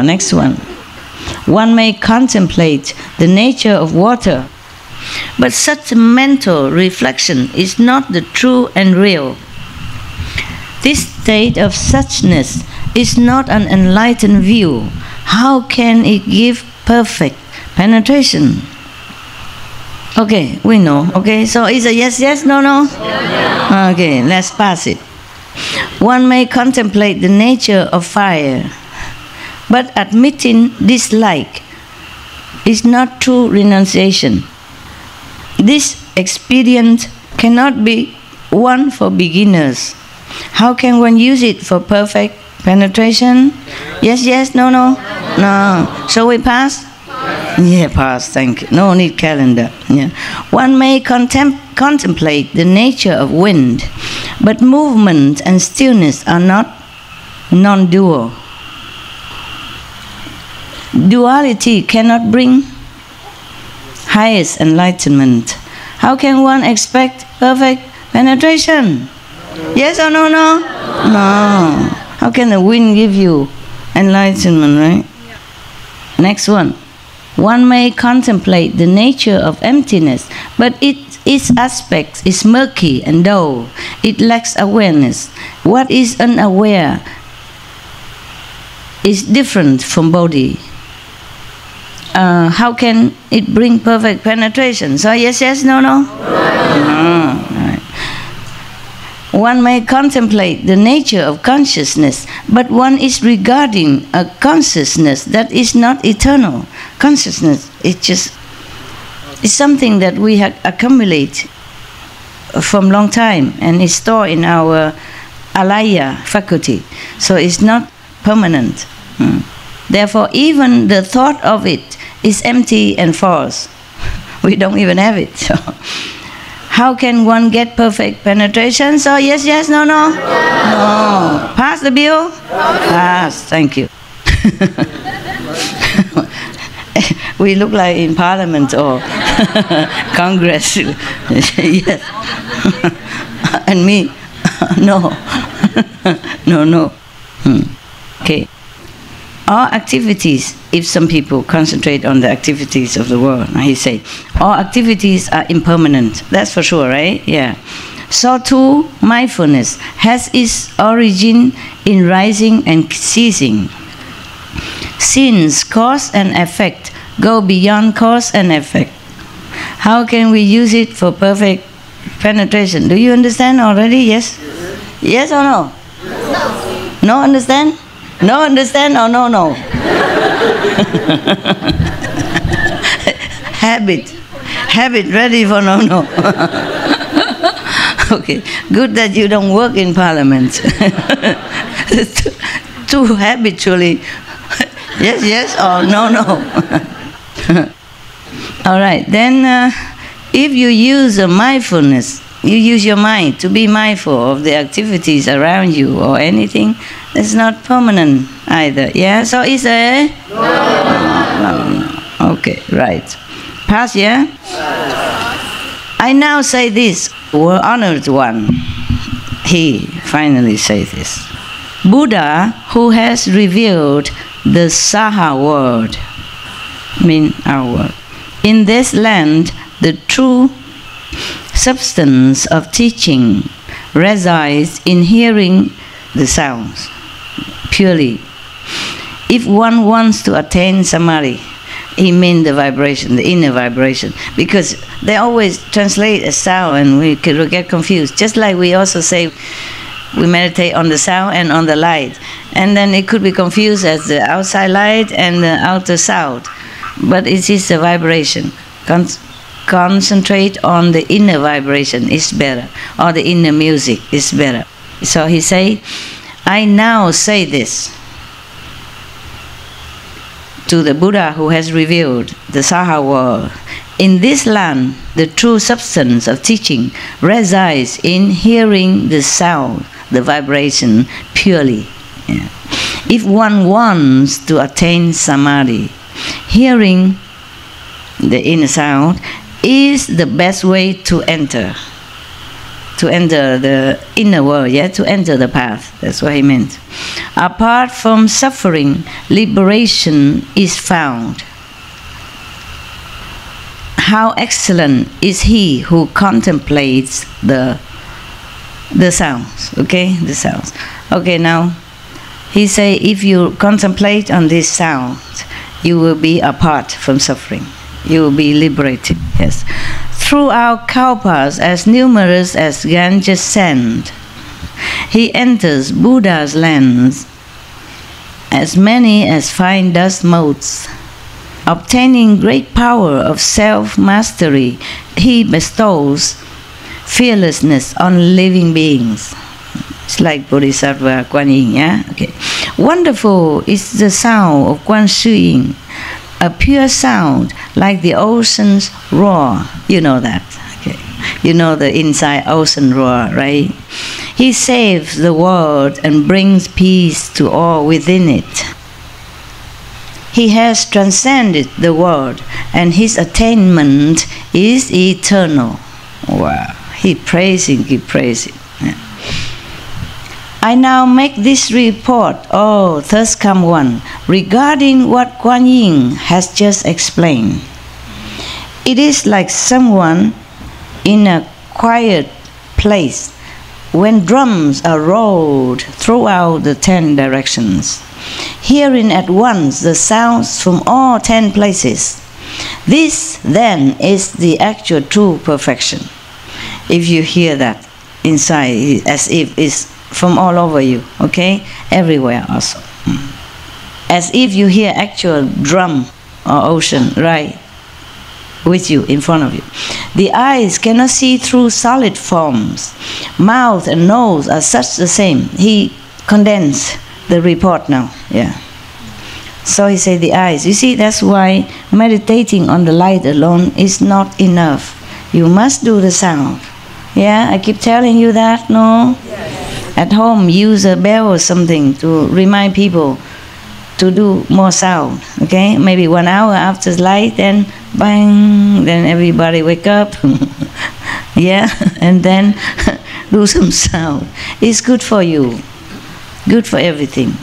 Next one. One may contemplate the nature of water, but such mental reflection is not the true and real. This state of suchness is not an enlightened view. How can it give perfect penetration? Okay, we know. Okay, so is a yes, no? Yeah. Okay, let's pass it. One may contemplate the nature of fire, but admitting dislike is not true renunciation. This expedient cannot be one for beginners. How can one use it for perfect penetration? Yes, no? No. Shall we pass? Yeah, pass, thank you. No need calendar. Yeah. One may contemplate the nature of wind, but movement and stillness are not non-dual. Duality cannot bring highest enlightenment. How can one expect perfect penetration? Yes or no? No. How can the wind give you enlightenment, right? Next one. One may contemplate the nature of emptiness, but its aspect is murky and dull. It lacks awareness. What is unaware is different from body. How can it bring perfect penetration? So yes, yes, no, no? No. Right. One may contemplate the nature of consciousness, but one is regarding a consciousness that is not eternal. Consciousness is something that we have accumulated from long time and is stored in our alaya faculty. So it's not permanent. Therefore, even the thought of it is empty and false. We don't even have it. So how can one get perfect penetration? So yes, yes, no, no? No. Pass the bill? Pass. Thank you. We look like in Parliament or Congress. Yes. And me? No. No, no. Okay. All activities, if some people concentrate on the activities of the world, he say, all activities are impermanent. That's for sure, right? Yeah. So too, mindfulness has its origin in rising and ceasing. Since cause and effect go beyond cause and effect, how can we use it for perfect penetration? Do you understand already? Yes? Yes or no? No understand? No understand or no, no? Habit ready for no, no. Okay, good that you don't work in Parliament. Too habitually. Yes, yes or no, no. All right, then if you use a mindfulness, you use your mind to be mindful of the activities around you or anything, it's not permanent either. Yeah, so it's a... No. Okay, right. Pass, yeah? I now say this, honored one. He finally says this. Buddha, who has revealed the Saha word, mean our word. In this land, the true substance of teaching resides in hearing the sounds purely. If one wants to attain samadhi, he means the vibration, the inner vibration, because they always translate as sound and we could get confused. Just like we also say we meditate on the sound and on the light, and then it could be confused as the outside light and the outer sound, but it is the vibration. Concentrate on the inner vibration is better, or the inner music is better. So he say, I now say this to the Buddha who has revealed the Saha word. In this land, the true substance of teaching resides in hearing the sound, the vibration purely. Yeah. If one wants to attain samadhi, hearing the inner sound is the best way to enter the inner world, yeah, to enter the path. That's what he meant. Apart from suffering, liberation is found. How excellent is he who contemplates the sounds, okay, the sounds. Okay, now, he say, if you contemplate on this sound, you will be apart from suffering. You will be liberated, yes. Throughout kalpas as numerous as Ganges sand, he enters Buddha's lands, as many as fine dust motes. Obtaining great power of self-mastery, he bestows fearlessness on living beings. It's like Bodhisattva Kuan Yin, yeah? Okay. Wonderful is the sound of Kuan Shi Yin, a pure sound like the ocean's roar. You know that, okay? You know the inside ocean roar, right? He saves the world and brings peace to all within it. He has transcended the world, and his attainment is eternal. Wow! Keep praising, keep praising. Yeah. I now make this report, oh, thus come one, regarding what Kuan Yin has just explained. It is like someone in a quiet place when drums are rolled throughout the 10 directions, hearing at once the sounds from all 10 places. This then is the actual true perfection. If you hear that inside, as if it's from all over you, okay? Everywhere also. As if you hear actual drum or ocean right with you, in front of you. The eyes cannot see through solid forms. Mouth and nose are such the same. He condensed the report now, yeah. So he said the eyes. You see, that's why meditating on the light alone is not enough. You must do the sound. Yeah, I keep telling you that, no? Yes. At home, use a bell or something to remind people to do more sound, okay? Maybe 1 hour after light, then bang, then everybody wake up. Yeah, and then do some sound. It's good for you, good for everything.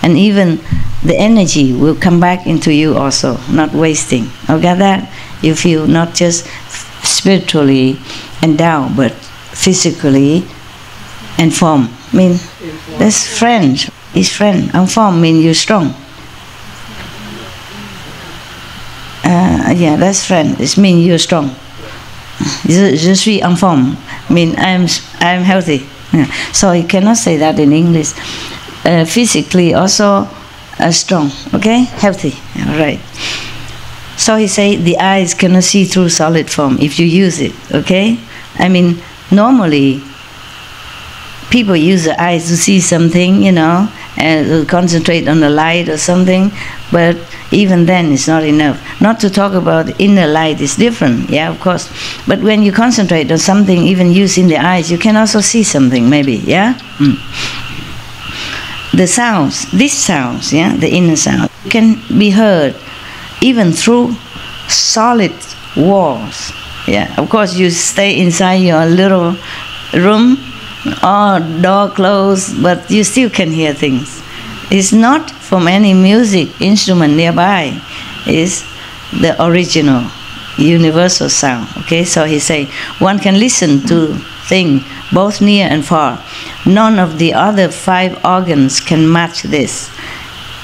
And even the energy will come back into you also, not wasting. Okay, that? You feel not just spiritually endowed, but physically informed. I mean, that's French. It's French. Informed means you're strong. Yeah, that's French. It means you're strong. Je suis informé. I mean, I'm healthy. Yeah. So you cannot say that in English. Physically also strong. Okay, healthy. All right. So he say the eyes cannot see through solid form if you use it. Okay. I mean, normally people use the eyes to see something, you know, and concentrate on the light or something, but even then it's not enough. Not to talk about inner light is different, yeah, of course. But when you concentrate on something, even using the eyes, you can also see something, maybe, yeah? The sounds, these sounds, yeah, the inner sound, can be heard even through solid walls. Yeah, of course you stay inside your little room, or door closed, but you still can hear things. It's not from any music instrument nearby. It's the original, universal sound. Okay, so he say, one can listen to things both near and far. None of the other 5 organs can match this.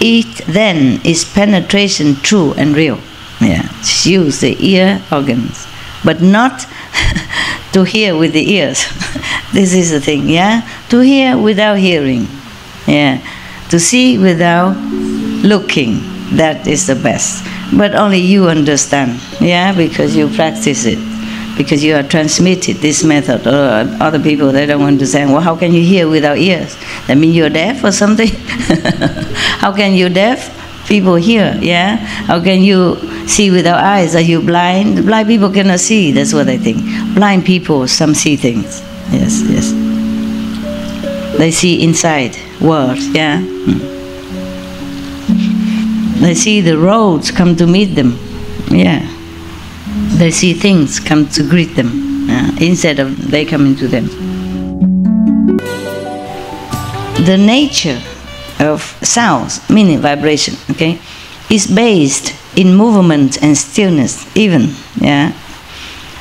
It then is penetration true and real. Yeah, use the ear organs, but not to hear with the ears. This is the thing, yeah? To hear without hearing, yeah. To see without looking, that is the best. But only you understand, yeah, because you practice it, because you are transmitted this method. Or other people, they don't understand. Well, how can you hear without ears? That means you're deaf or something? How can you deaf? People hear, yeah? How can you see without eyes? Are you blind? Blind people cannot see, that's what I think. Blind people, some see things. Yes, yes. They see inside world, yeah? They see the roads come to meet them, yeah. They see things come to greet them, instead of they coming to them. The nature of sounds, meaning vibration, okay, is based in movement and stillness, even, yeah.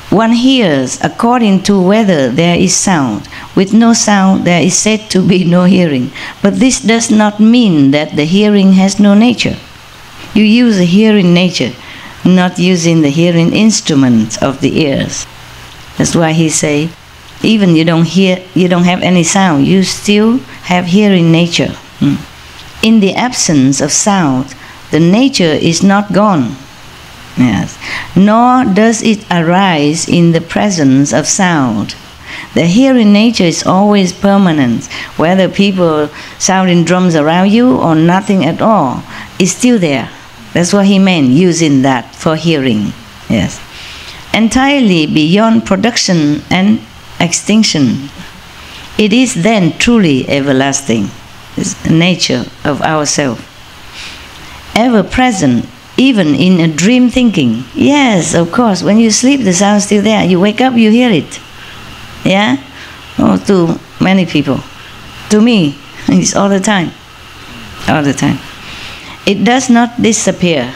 One hears according to whether there is sound. With no sound, there is said to be no hearing. But this does not mean that the hearing has no nature. You use the hearing nature, not using the hearing instrument of the ears. That's why he say, even you don't hear, you don't have any sound, you still have hearing nature. In the absence of sound, the nature is not gone. Yes. Nor does it arise in the presence of sound. The hearing nature is always permanent. Whether people sounding drums around you or nothing at all, it's still there. That's what he meant, using that for hearing. Yes. Entirely beyond production and extinction. It is then truly everlasting. It's the nature of ourself. Ever present, even in a dream thinking. Yes, of course, when you sleep, the sound is still there. You wake up, you hear it. Yeah? Oh, to many people. To me, It's all the time. All the time. It does not disappear.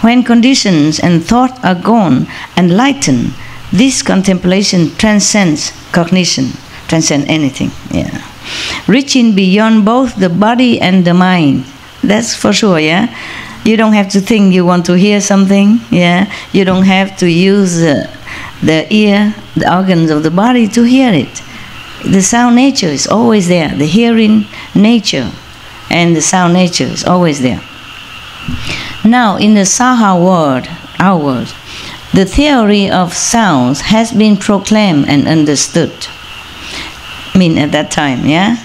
When conditions and thought are gone and lightened, this contemplation transcends cognition, transcends anything. Yeah. Reaching beyond both the body and the mind. That's for sure, yeah? You don't have to think you want to hear something, yeah? You don't have to use the ear, the organs of the body to hear it. The sound nature is always there. The hearing nature and the sound nature is always there. Now, in the Saha world, our world, the theory of sounds has been proclaimed and understood. I mean, at that time, yeah?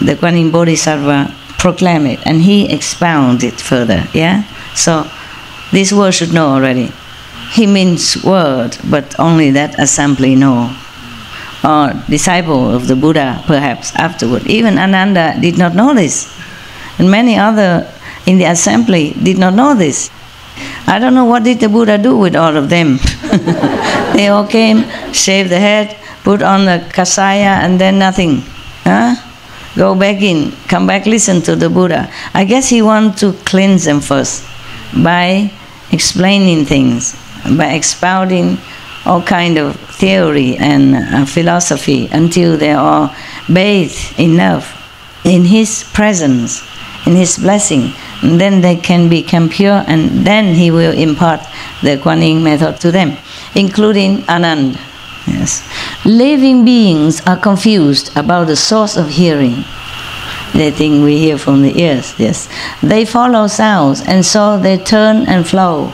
The Kuan Yin Bodhisattva proclaimed it, and he expounded it further, yeah? So, this world should know already. He means word, but only that assembly know. Or disciple of the Buddha, perhaps, afterward. Even Ananda did not know this. And many other in the assembly did not know this. I don't know what did the Buddha do with all of them. They all came, shaved the head, put on the kasaya, and then nothing. Huh? Go back in, come back, listen to the Buddha. I guess he wanted to cleanse them first by explaining things, by expounding all kind of theory and philosophy until they are bathed enough in his presence, in his blessing. And then they can become pure, and then he will impart the Kuan Yin method to them, including Ananda. Yes. Living beings are confused about the source of hearing. They think we hear from the ears, yes. They follow sounds, and so they turn and flow.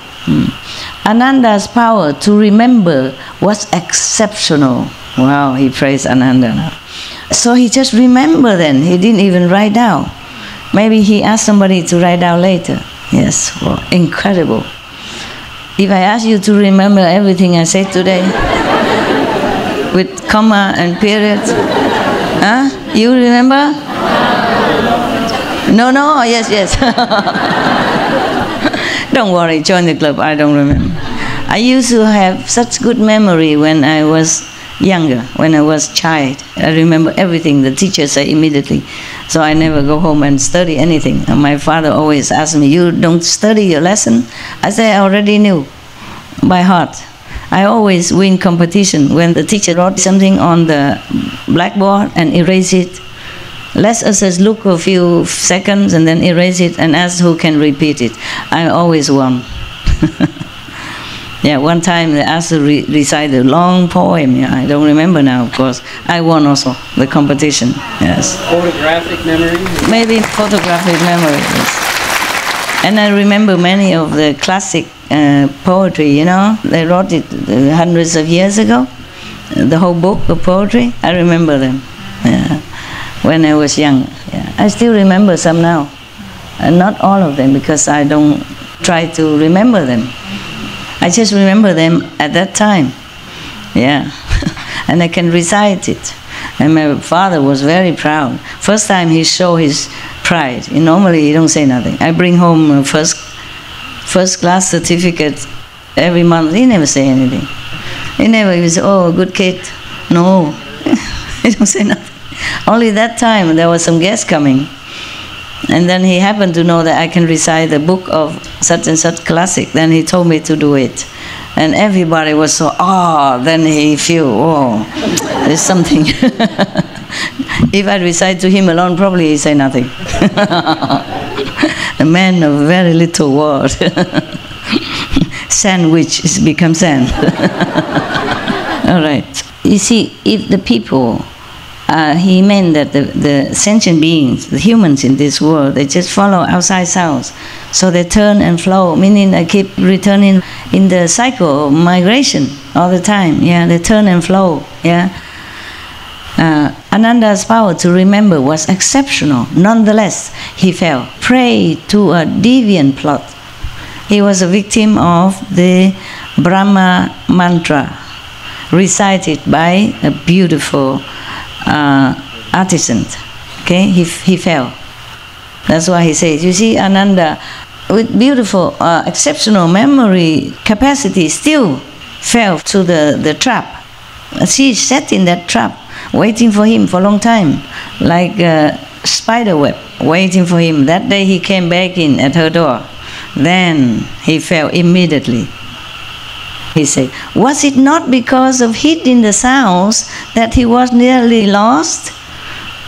Ananda's power to remember was exceptional. Wow, he praised Ananda now. So he just remembered then, he didn't even write down. Maybe he asked somebody to write down later. Yes, well, incredible. If I ask you to remember everything I said today, with comma and periods, huh? You remember? No, no, yes, yes. Don't worry, join the club, I don't remember. I used to have such good memory when I was younger, when I was a child. I remember everything the teacher said immediately. So I never go home and study anything. And my father always asked me, you don't study your lesson? I said, I already knew by heart. I always win competition when the teacher wrote something on the blackboard and erase it. Let us just look a few seconds and then erase it and ask who can repeat it. I always won. Yeah, one time they asked to recite a long poem. Yeah, I don't remember now, of course. I won also the competition. Yes. Photographic memory? Maybe photographic memory. Yes. And I remember many of the classic poetry. You know, they wrote it hundreds of years ago. The whole book of poetry. I remember them. Yeah. When I was young. Yeah. I still remember some now. Not all of them, because I don't try to remember them. I just remember them at that time. Yeah. And I can recite it. And my father was very proud. First time he showed his pride. Normally he don't say nothing. I bring home a first class certificate every month. He never say anything. He never say, oh, good kid. No. He don't say nothing. Only that time there was some guests coming. And then he happened to know that I can recite the book of such and such classic. Then he told me to do it. And everybody was so, then he feel, there's something. If I recite to him alone, probably he say nothing. A man of very little word. Sandwich has become sand. All right. You see, if the people, he meant that the sentient beings, the humans in this world, they just follow outside sounds. So they turn and flow, meaning they keep returning in the cycle of migration all the time. Yeah, they turn and flow. Yeah. Ananda's power to remember was exceptional. Nonetheless, he fell prey to a deviant plot. He was a victim of the Brahma mantra, recited by a beautiful artisan. Okay, he fell. That's why he says, you see, Ananda, with beautiful, exceptional memory capacity, still fell to the trap. She sat in that trap, waiting for him for a long time. like a spider web waiting for him. That day he came back in at her door. Then he fell immediately. He said, was it not because of hearing the sounds that he was nearly lost?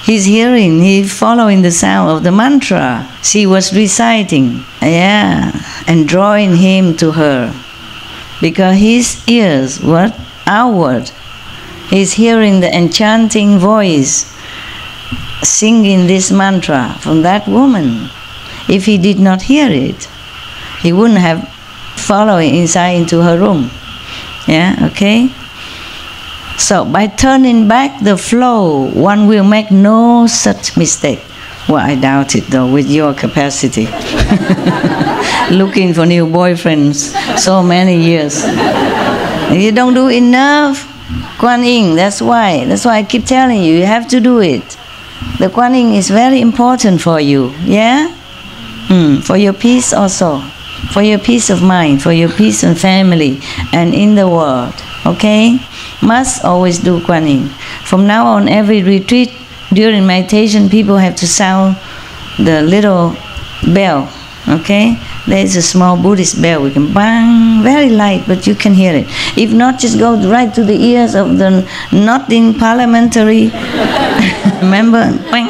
He's hearing, he's following the sound of the mantra she was reciting, and drawing him to her. Because his ears were outward. He's hearing the enchanting voice singing this mantra from that woman. If he did not hear it, he wouldn't have followed inside into her room. Okay? So by turning back the flow, one will make no such mistake. Well, I doubt it though, with your capacity. Looking for new boyfriends so many years. If you don't do enough Kuan Yin, that's why I keep telling you, you have to do it. The Kuan Yin is very important for you, for your peace also, for your peace of mind, for your peace and family and in the world, okay? Must always do Kuan Yin. From now on, every retreat, during meditation, people have to sound the little bell, okay? There is a small Buddhist bell, we can bang, very light, but you can hear it. If not, just go right to the ears of the not in parliamentary member, bang.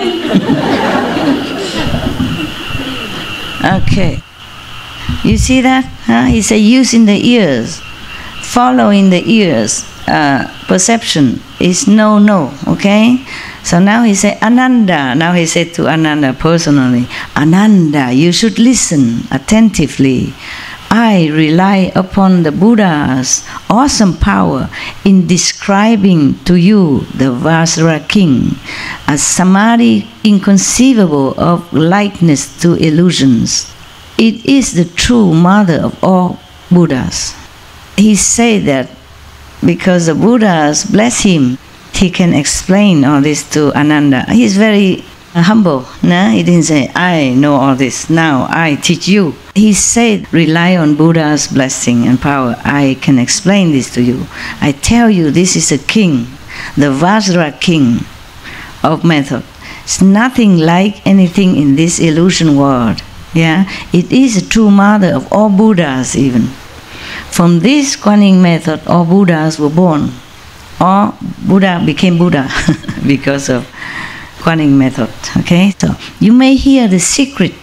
Okay. You see that? He said using the ears, following the ears, perception is no, okay? So now he said, Ananda, now he said to Ananda personally, Ananda, you should listen attentively. I rely upon the Buddha's awesome power in describing to you the Vajra king, a samadhi inconceivable of likeness to illusions. It is the true mother of all Buddhas. He said that because the Buddhas bless him, he can explain all this to Ananda. He's very humble. No? He didn't say, I know all this, now I teach you. He said, rely on Buddha's blessing and power. I can explain this to you. I tell you, this is a king, the Vajra king of method. It's nothing like anything in this illusion world. It is a true mother of all Buddhas even. From this Kuan Yin method, all Buddhas were born. All Buddha became Buddha because of Kuan Yin method. Okay, so you may hear the secret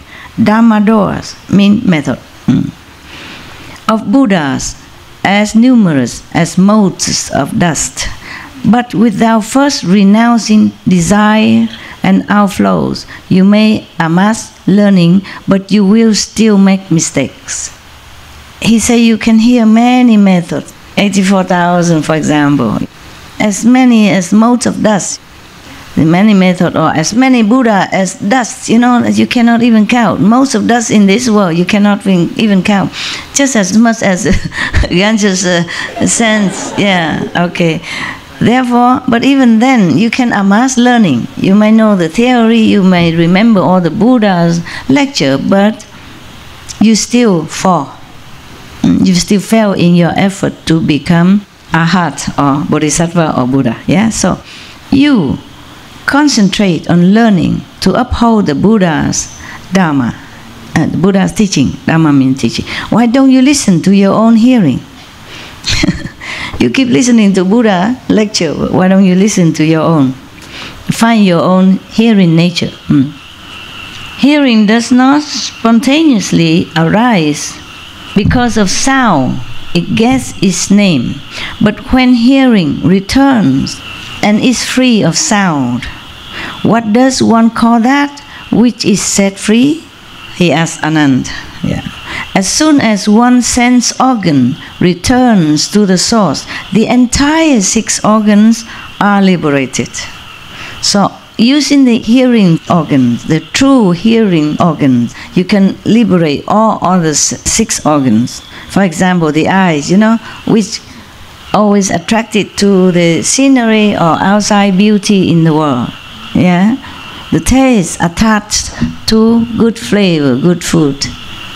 Dharma doors, mean method, of Buddhas as numerous as motes of dust, but without first renouncing desire and outflows. You may amass learning, but you will still make mistakes. He said you can hear many methods, 84,000 for example, as many as motes of dust. The many method, or as many Buddha as dust, you cannot even count. Most of dust in this world, you cannot even count. Just as much as Ganges sands, okay. Therefore, but even then, you can amass learning. You may know the theory, you may remember all the Buddha's lecture, but you still fall. You still fail in your effort to become Arhat or Bodhisattva or Buddha. So you concentrate on learning to uphold the Buddha's Dharma, the Buddha's teaching. Dharma means teaching. Why don't you listen to your own hearing? You keep listening to Buddha lecture. Why don't you listen to your own? Find your own hearing nature. Hearing does not spontaneously arise because of sound. It gets its name. But when hearing returns and is free of sound, what does one call that which is set free? He asked Anand. As soon as one sense organ returns to the source, the entire 6 organs are liberated. So, using the hearing organs, the true hearing organs, you can liberate all other 6 organs. For example, the eyes, which always attracted to the scenery or outside beauty in the world. The taste attached to good flavor, good food.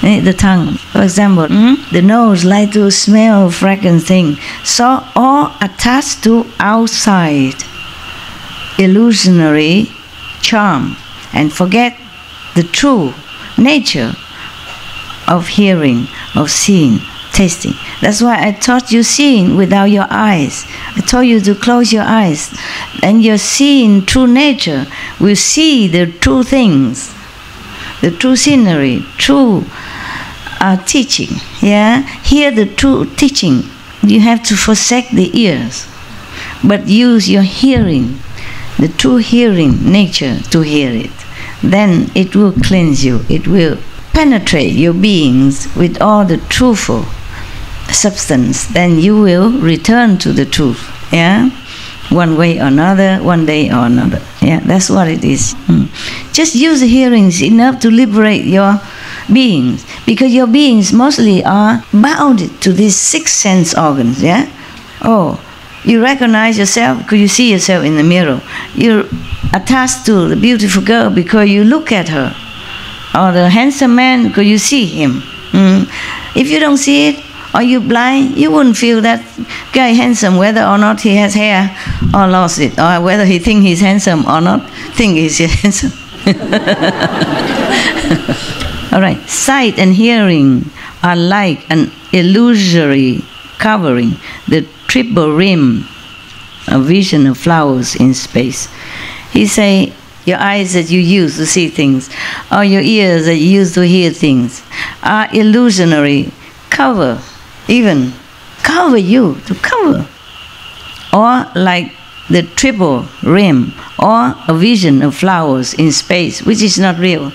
The tongue, for example, the nose like to smell fragrant thing. So all attached to outside illusionary charm and forget the true nature of hearing, of seeing, tasting. That's why I taught you seeing without your eyes. I told you to close your eyes, and your seeing true nature will see the true things, the true scenery, true teaching. Yeah, hear the true teaching. You have to forsake the ears, but use your hearing, the true hearing nature, to hear it. Then it will cleanse you. It will penetrate your beings with all the truthful substance. Then you will return to the truth. Yeah, one way or another, one day or another. Yeah, that's what it is. Just use the hearings enough to liberate your beings, because your beings mostly are bound to these 6 sense organs. Yeah. Oh, you recognize yourself because you see yourself in the mirror. You're attached to the beautiful girl because you look at her, or the handsome man because you see him. If you don't see it, or you're blind, you wouldn't feel that guy handsome whether or not he has hair or lost it, or whether he think he's handsome or not think he's handsome. All right, sight and hearing are like an illusory covering, the triple rim, a vision of flowers in space. He say, your eyes that you use to see things, or your ears that you use to hear things, are illusionary, cover, even cover you, to cover. Or like the triple rim, or a vision of flowers in space, which is not real.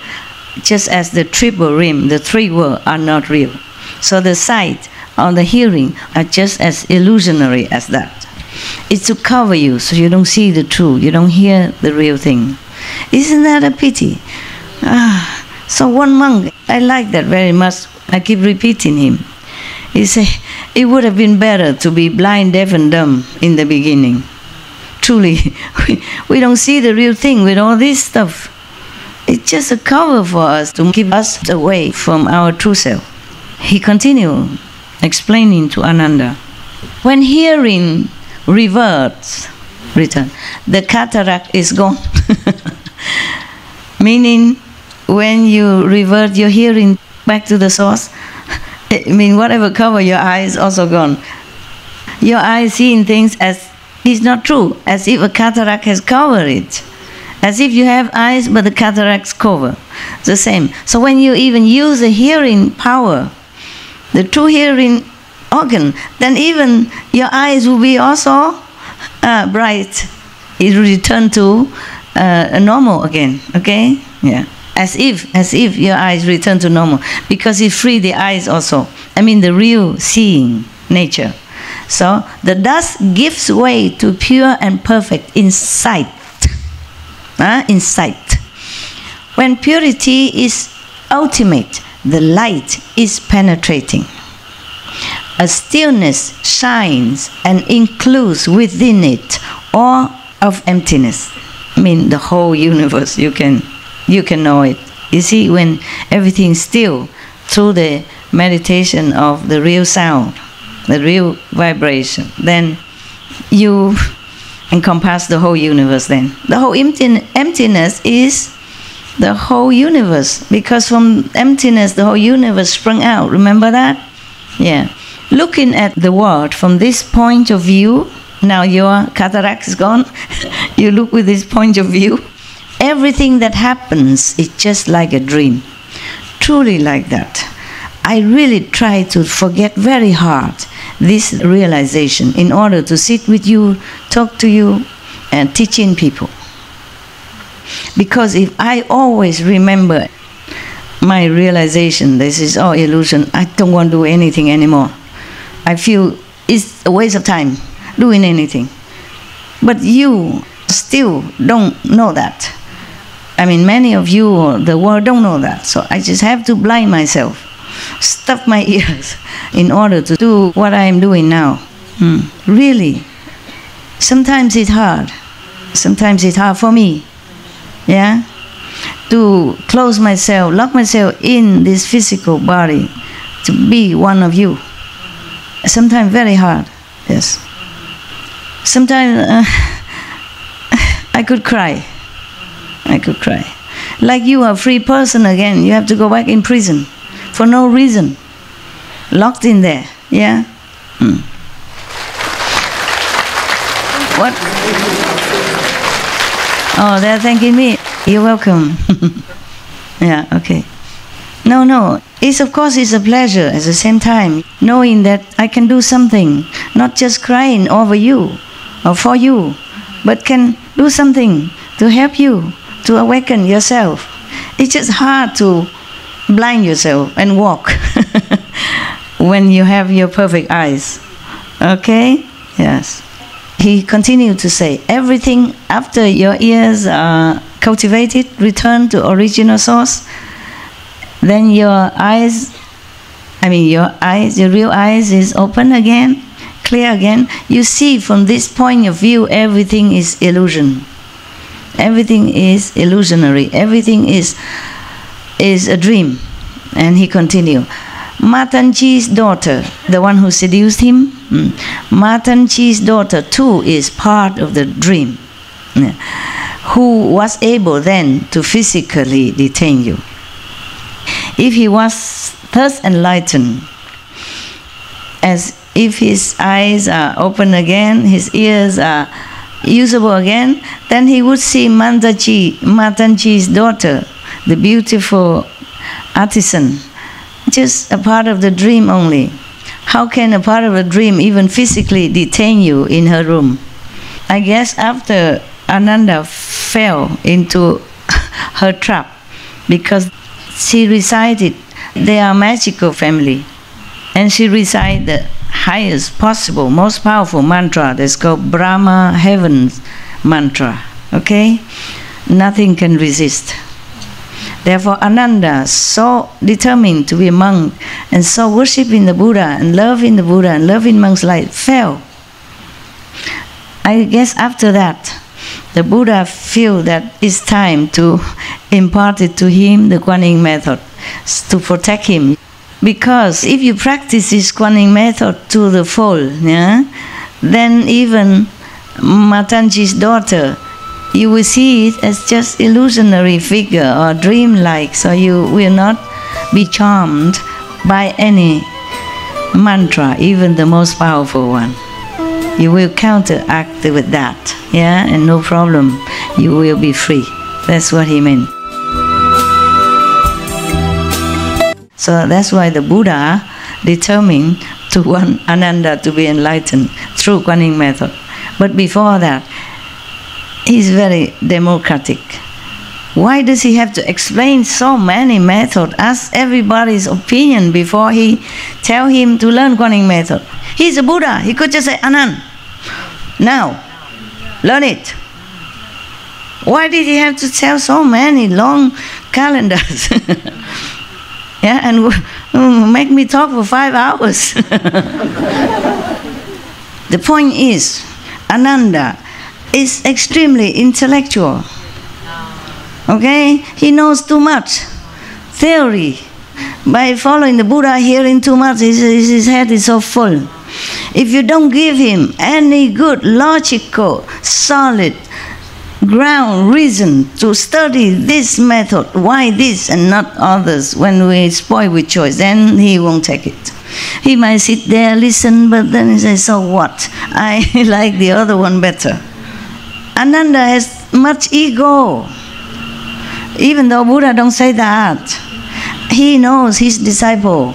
Just as the triple rim, the 3 worlds are not real. So the sight or the hearing are just as illusionary as that. It's to cover you so you don't see the truth, you don't hear the real thing. Isn't that a pity? So one monk, I like that very much. I keep repeating him. He said, it would have been better to be blind, deaf and dumb in the beginning. Truly, we don't see the real thing with all this stuff. It's just a cover for us to keep us away from our true self. He continued explaining to Ananda, when hearing return, the cataract is gone. Meaning, when you revert your hearing back to the source, I mean, whatever cover your eyes also gone. Your eyes seeing things as is not true, as if a cataract has covered it. As if you have eyes, but the cataracts cover. The same. So when you even use the hearing power, the true hearing organ, then even your eyes will be also bright. It will return to normal again. Okay? Yeah. As if your eyes return to normal, because it frees the eyes also. I mean the real seeing nature. So the dust gives way to pure and perfect insight. Insight. When purity is ultimate, the light is penetrating. A stillness shines and includes within it all of emptiness. I mean the whole universe. You can know it. You see, when everything's still, through the meditation of the real sound, the real vibration, then you encompass the whole universe. Then the whole emptiness is the whole universe, because from emptiness the whole universe sprung out. Remember that? Yeah. Looking at the world from this point of view, now your cataract is gone, you look with this point of view, everything that happens is just like a dream. Truly like that. I really try to forget very hard this realization in order to sit with you, talk to you, and teaching people. Because if I always remember my realization, this is all illusion, I don't want to do anything anymore. I feel it's a waste of time doing anything. But you still don't know that. I mean, many of you, the world don't know that. So I just have to blind myself, stuff my ears in order to do what I am doing now. Really. Sometimes it's hard. Sometimes it's hard for me. Yeah? To close myself, lock myself in this physical body, to be one of you. Sometimes very hard. Yes. Sometimes I could cry. I could cry. Like you are a free person again. You have to go back in prison for no reason. Locked in there. Yeah? What? Oh, they're thanking me. You're welcome. Yeah, okay. No. Of course, it's a pleasure at the same time, knowing that I can do something, not just crying over you or for you, but can do something to help you, to awaken yourself. It's just hard to blind yourself and walk when you have your perfect eyes. Okay? Yes. He continued to say, everything after your ears are cultivated, return to original source, then your real eyes is open again, clear again. You see from this point of view, everything is illusion. Everything is illusionary. Everything is a dream. And he continued, Matanji's daughter, the one who seduced him, Matanji's daughter too is part of the dream, who was able then to physically detain you. If he was thus enlightened, as if his eyes are open again, his ears are usable again, then he would see Matanji's daughter, the beautiful artisan, just a part of the dream only. How can a part of a dream even physically detain you in her room? I guess after Ananda fell into her trap, because she recited, they are a magical family, and she recited the highest possible, most powerful mantra that's called Brahma Heaven's mantra. Okay? Nothing can resist. Therefore, Ananda, so determined to be a monk, and so worshipping the Buddha, and loving the Buddha, and loving monk's life, fell. I guess after that, the Buddha feel that it's time to impart it to him, the Kuan Yin method, to protect him. Because if you practice this Kuan Yin method to the full, then even Matanji's daughter, you will see it as just illusionary figure or dream-like, so you will not be charmed by any mantra, even the most powerful one. You will counteract with that, and no problem. You will be free. That's what he meant. So that's why the Buddha determined to want Ananda to be enlightened through Kuan Yin method. But before that, he's very democratic. Why does he have to explain so many methods? Ask everybody's opinion before he tell him to learn Kuan Yin method. He's a Buddha. He could just say, Anand, now, learn it. Why did he have to tell so many long calendars? And make me talk for 5 hours. The point is, Ananda is extremely intellectual. Okay? He knows too much theory. By following the Buddha, hearing too much, his head is so full. If you don't give him any good, logical, solid ground reason to study this method, why this and not others, when we spoil with choice, then he won't take it. He might sit there, listen, but then he says, so what? I like the other one better. Ananda has much ego. Even though Buddha don't say that, he knows his disciple.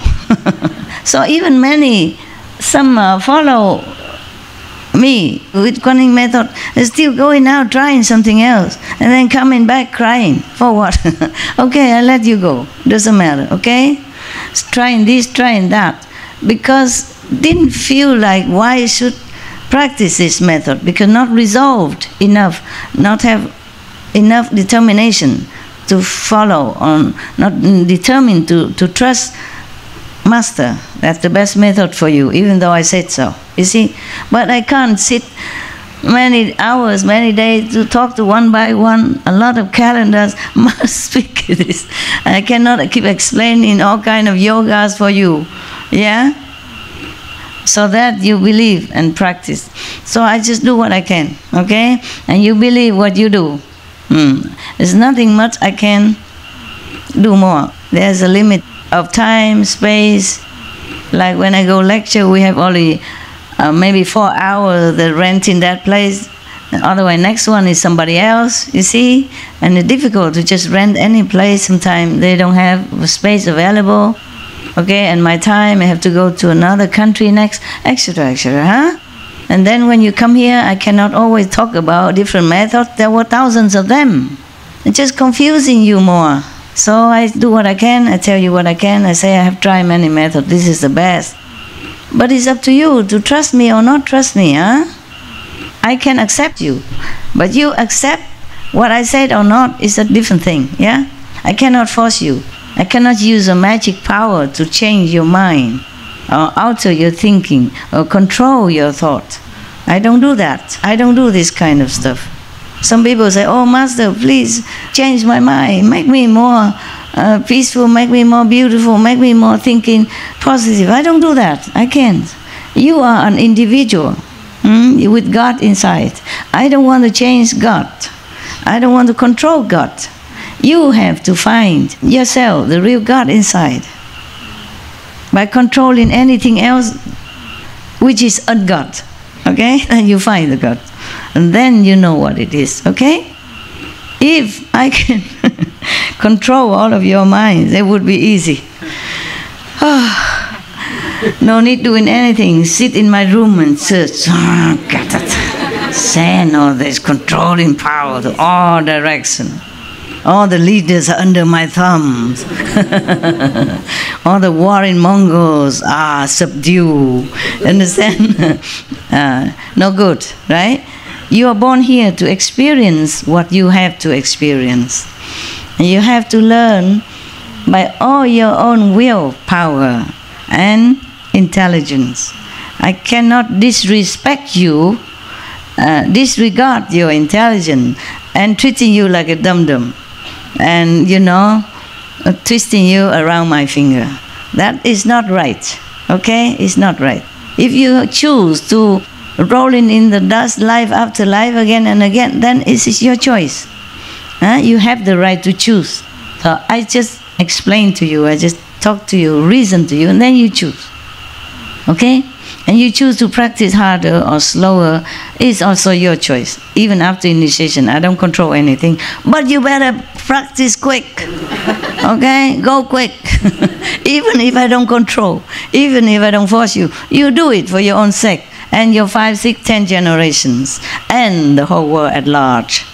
So even some follow me with Kuan Yin method, they're still going out trying something else, and then coming back crying. For what? Okay, I let you go. Doesn't matter, okay? Trying this, trying that. Because didn't feel like why should practice this method, because not resolved enough, not have enough determination to follow on, not determined to trust Master. That's the best method for you, even though I said so. You see? But I can't sit many hours, many days to talk to one by one, a lot of calendars, must speak this. I cannot keep explaining all kind of yogas for you. Yeah? So that you believe and practice. So I just do what I can, okay? And you believe what you do. There's nothing much I can do more. There's a limit of time, space. Like when I go lecture, we have only maybe 4 hours the rent in that place. Otherwise, next one is somebody else, you see? And it's difficult to just rent any place. Sometimes they don't have space available. Okay, and my time, I have to go to another country next, etc., etc., huh? And then when you come here, I cannot always talk about different methods. There were thousands of them. It's just confusing you more. So I do what I can, I tell you what I can, I say I have tried many methods, this is the best. But it's up to you to trust me or not trust me, huh? I can accept you, but you accept what I said or not is a different thing, yeah? I cannot force you. I cannot use a magic power to change your mind, or alter your thinking, or control your thought. I don't do that. I don't do this kind of stuff. Some people say, oh, Master, please change my mind, make me more peaceful, make me more beautiful, make me more thinking positive. I don't do that. I can't. You are an individual with God inside. I don't want to change God. I don't want to control God. You have to find yourself, the real God inside. By controlling anything else which is a God, okay? Then you find the God. And then you know what it is, okay? If I can control all of your minds, it would be easy. No need doing anything. Sit in my room and search. Send all this controlling power to all directions. All the leaders are under my thumbs. All the warring Mongols are subdued. Understand? No good, right? You are born here to experience what you have to experience. And you have to learn by all your own will power and intelligence. I cannot disrespect you, disregard your intelligence, and treating you like a dum-dum. And, you know, twisting you around my finger. That is not right, okay? It's not right. If you choose to rolling in the dust life after life again and again, then it is your choice. You have the right to choose. So I just explain to you, I just talk to you, reason to you, and then you choose, okay? And you choose to practice harder or slower, it's also your choice. Even after initiation, I don't control anything. But you better practice quick, okay? Go quick. Even if I don't control, even if I don't force you, you do it for your own sake, and your 5, 6, 10 generations, and the whole world at large.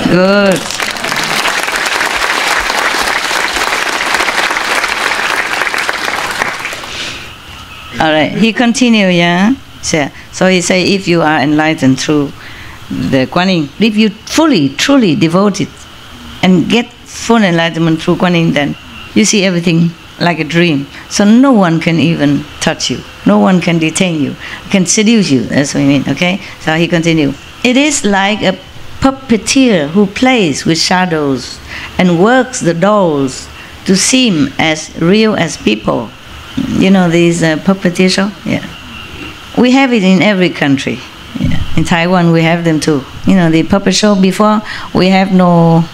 Good. All right, he continued, yeah? So he said, if you are enlightened through the Kuan Yin, if you fully, truly devote it and get full enlightenment through Kuan Yin, then you see everything like a dream. So no one can even touch you. No one can detain you, can seduce you. That's what I mean, okay? So he continued. It is like a puppeteer who plays with shadows and works the dolls to seem as real as people. You know these puppeteer show? Yeah. We have it in every country. Yeah. In Taiwan we have them too. You know, the puppet show before, we have no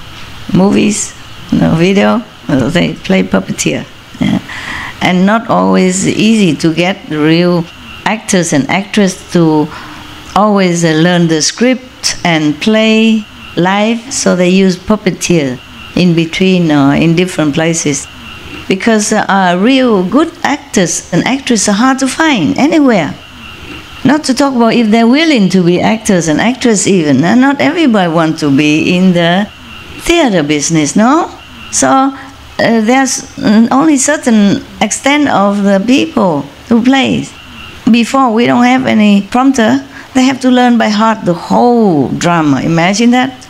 movies, no video, they play puppeteer. Yeah. And not always easy to get real actors and actresses to always learn the script and play live, so they use puppeteer in between or in different places. Because real good actors and actresses are hard to find anywhere. Not to talk about if they're willing to be actors and actresses even. And not everybody wants to be in the theater business, no? So there's only certain extent of the people who play. Before, we don't have any prompter. They have to learn by heart the whole drama. Imagine that.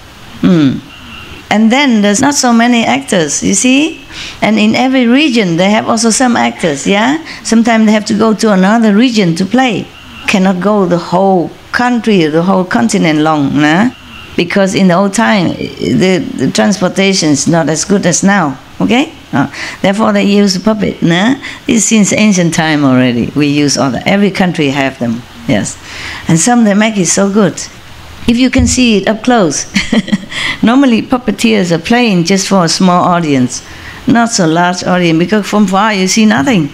And then there's not so many actors, you see? And in every region, they have also some actors, yeah? Sometimes they have to go to another region to play. Cannot go the whole country, the whole continent long, nah? Because in the old time, the transportation is not as good as now, okay? Therefore, they use puppet, nah? It's since ancient time already. We use all that. Every country have them, yes. And some they make it so good. If you can see it up close, Normally puppeteers are playing just for a small audience, not so large audience, because from far you see nothing.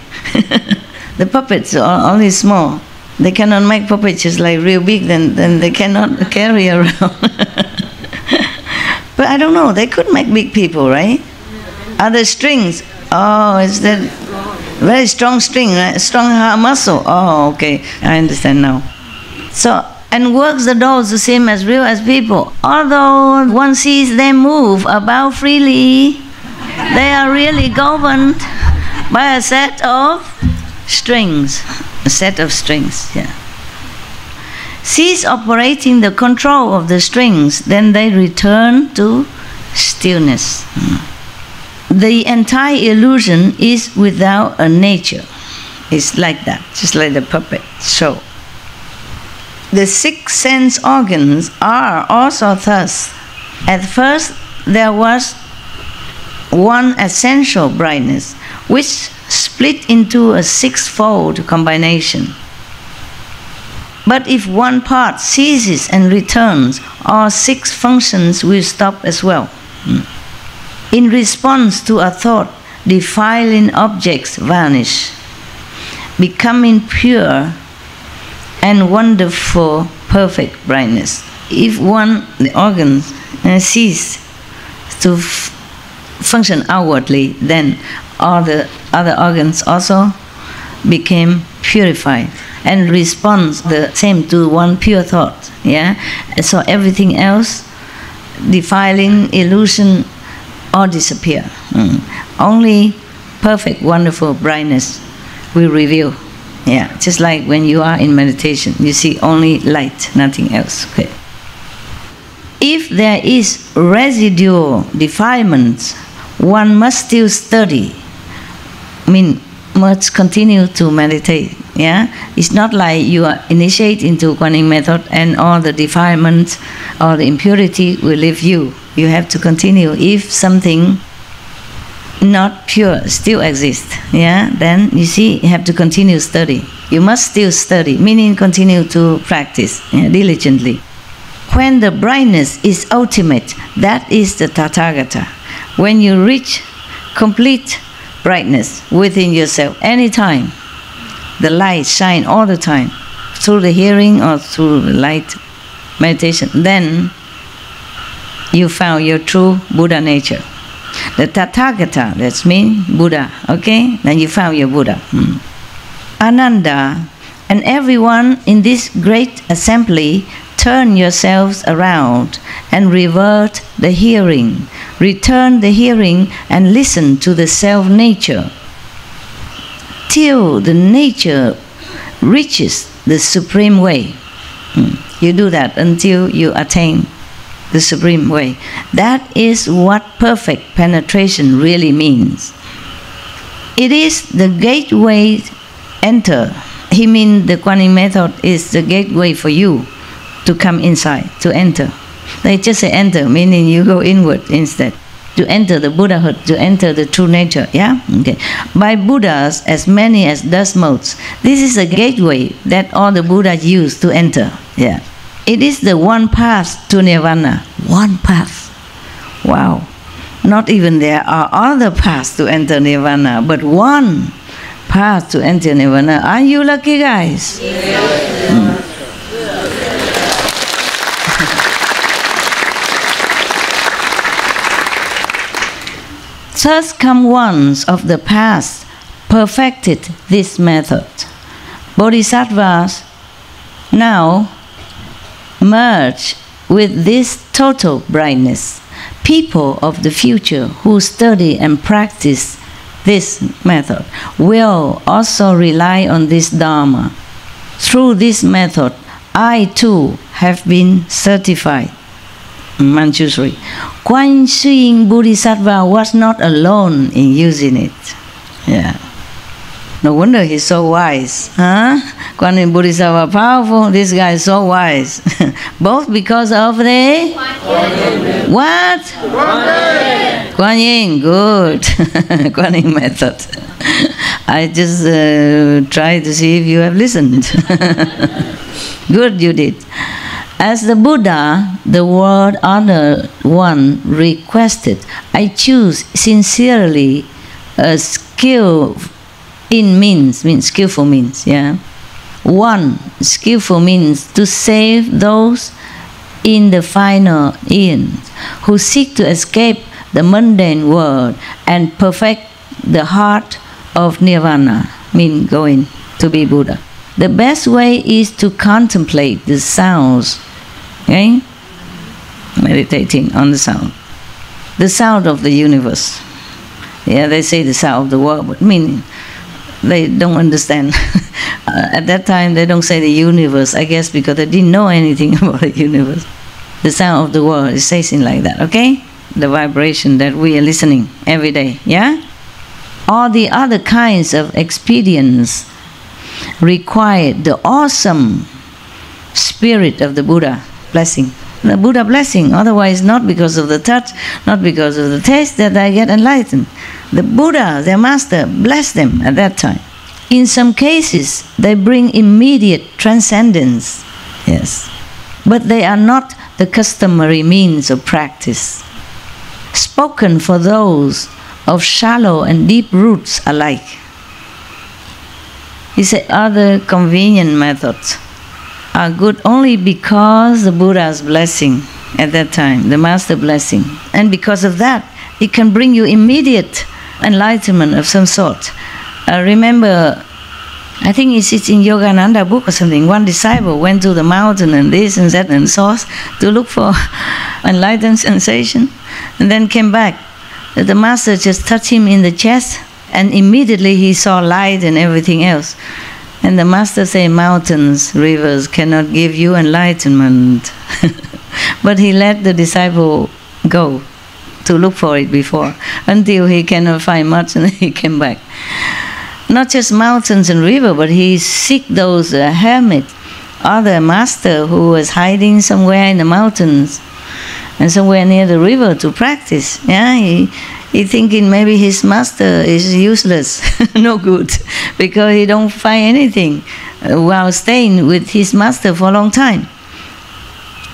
The puppets are only small. They cannot make puppets just like real big, then they cannot carry around. But I don't know, they could make big people, right? Are the strings? Oh, is that very strong string, right? Strong heart muscle. Oh, okay, I understand now. So, and works the dolls the same as real as people. Although one sees them move about freely, they are really governed by a set of strings. A set of strings, yeah. Cease operating the control of the strings, then they return to stillness. The entire illusion is without a nature. It's like that, just like the puppet show. The 6 sense organs are also thus. At first, there was one essential brightness, which split into a 6-fold combination. But if one part ceases and returns, all 6 functions will stop as well. In response to a thought, defiling objects vanish, becoming pure and wonderful, perfect brightness. If the organs cease to function outwardly, then all the other organs also became purified and responds the same to one pure thought. Yeah, so everything else, defiling, illusion, all disappear. Only perfect, wonderful brightness will reveal. Yeah, just like when you are in meditation, you see only light, nothing else. Okay. If there is residual defilement, one must still study. Must continue to meditate. Yeah, it's not like you are initiate into Kuan Yin method and all the defilements or the impurity will leave you. You have to continue. If something not pure still exists, yeah, then you see you have to continue study. You must still study, meaning continue to practice diligently. When the brightness is ultimate, that is the Tathagata. When you reach complete brightness within yourself, anytime, the light shine all the time, through the hearing or through the light meditation, then you found your true Buddha nature. The Tathagata, that means Buddha, okay? Then you found your Buddha. Ananda and everyone in this great assembly, turn yourselves around and revert the hearing. Return the hearing and listen to the self-nature till the nature reaches the supreme way. You do that until you attain the supreme way. That is what perfect penetration really means. It is the gateway enter. He means the Kuan Yin method is the gateway for you to come inside, to enter. They just say enter, meaning you go inward instead. To enter the Buddhahood, to enter the true nature, yeah? Okay. By Buddhas, as many as dust motes, this is a gateway that all the Buddhas use to enter, yeah. It is the one path to Nirvana. One path. Wow. Not even there are other paths to enter Nirvana, but one path to enter Nirvana. Are you lucky, guys? Yes. Thus come ones of the past perfected this method. Bodhisattvas now merge with this total brightness. People of the future who study and practice this method will also rely on this Dharma. Through this method, I too have been certified. Manjushri. Kuan Yin Bodhisattva was not alone in using it. Yeah. No wonder he's so wise. Huh? Kuan Yin Bodhisattva powerful, this guy is so wise. Both because of the what? Kuan Yin, good. Kuan Yin method. I just try to see if you have listened. Good, you did. As the Buddha, the World Honored One, requested, I choose sincerely a skill in means skillful means, yeah. One, skillful means to save those in the final end who seek to escape the mundane world and perfect the heart of nirvana, mean going to be Buddha. The best way is to contemplate the sounds, okay? Meditating on the sound of the universe. Yeah, they say the sound of the world, but meaning they don't understand. At that time, they don't say the universe, I guess because they didn't know anything about the universe. The sound of the world, it says it like that, okay? The vibration that we are listening every day, yeah? All the other kinds of experience require the awesome spirit of the Buddha blessing. The Buddha blessing, otherwise not because of the touch, not because of the taste that I get enlightened. The Buddha, their master, blessed them at that time. In some cases, they bring immediate transcendence, yes. But they are not the customary means of practice, spoken for those of shallow and deep roots alike. He said other convenient methods are good only because the Buddha's blessing at that time, the master blessing. And because of that, it can bring you immediate enlightenment of some sort. Remember, I think it's in Yogananda book or something, one disciple went to the mountain and this and that and so to look for enlightened sensation, and then came back. The master just touched him in the chest and immediately he saw light and everything else. And the master said, mountains, rivers cannot give you enlightenment. But he let the disciple go to look for it before, until he cannot find much and he came back. Not just mountains and river, but he seek those hermit, other master who was hiding somewhere in the mountains and somewhere near the river to practice. Yeah, he thinking maybe his master is useless, no good, because he don't find anything while staying with his master for a long time.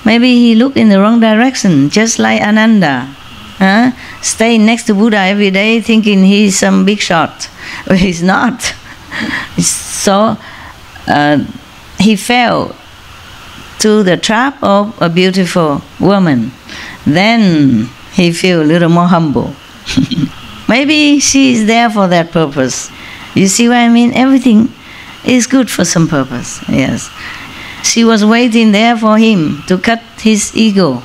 Maybe he looked in the wrong direction, just like Ananda. Staying next to Buddha every day thinking he's some big shot. But he's not. So he fell to the trap of a beautiful woman. Then he feel a little more humble. Maybe she is there for that purpose. You see what I mean? Everything is good for some purpose, yes. She was waiting there for him to cut his ego.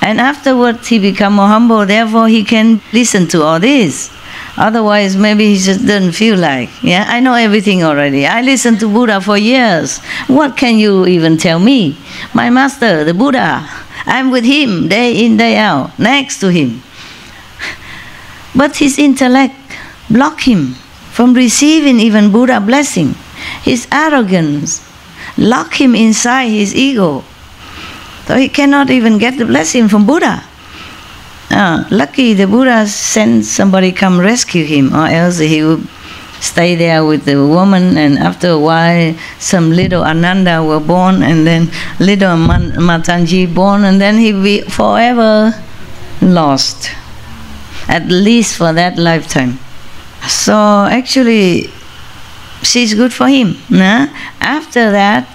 And afterwards he become more humble, therefore he can listen to all this. Otherwise maybe he just doesn't feel like, yeah, I know everything already. I listened to Buddha for years. What can you even tell me? My master, the Buddha, I'm with him day in, day out, next to him. But his intellect blocked him from receiving even Buddha blessing. His arrogance locked him inside his ego. So he cannot even get the blessing from Buddha. Lucky the Buddha sent somebody come rescue him, or else he would stay there with the woman, and after a while some little Ananda were born, and then little Matanji born, and then he'd be forever lost, at least for that lifetime. So actually she's good for him. After that,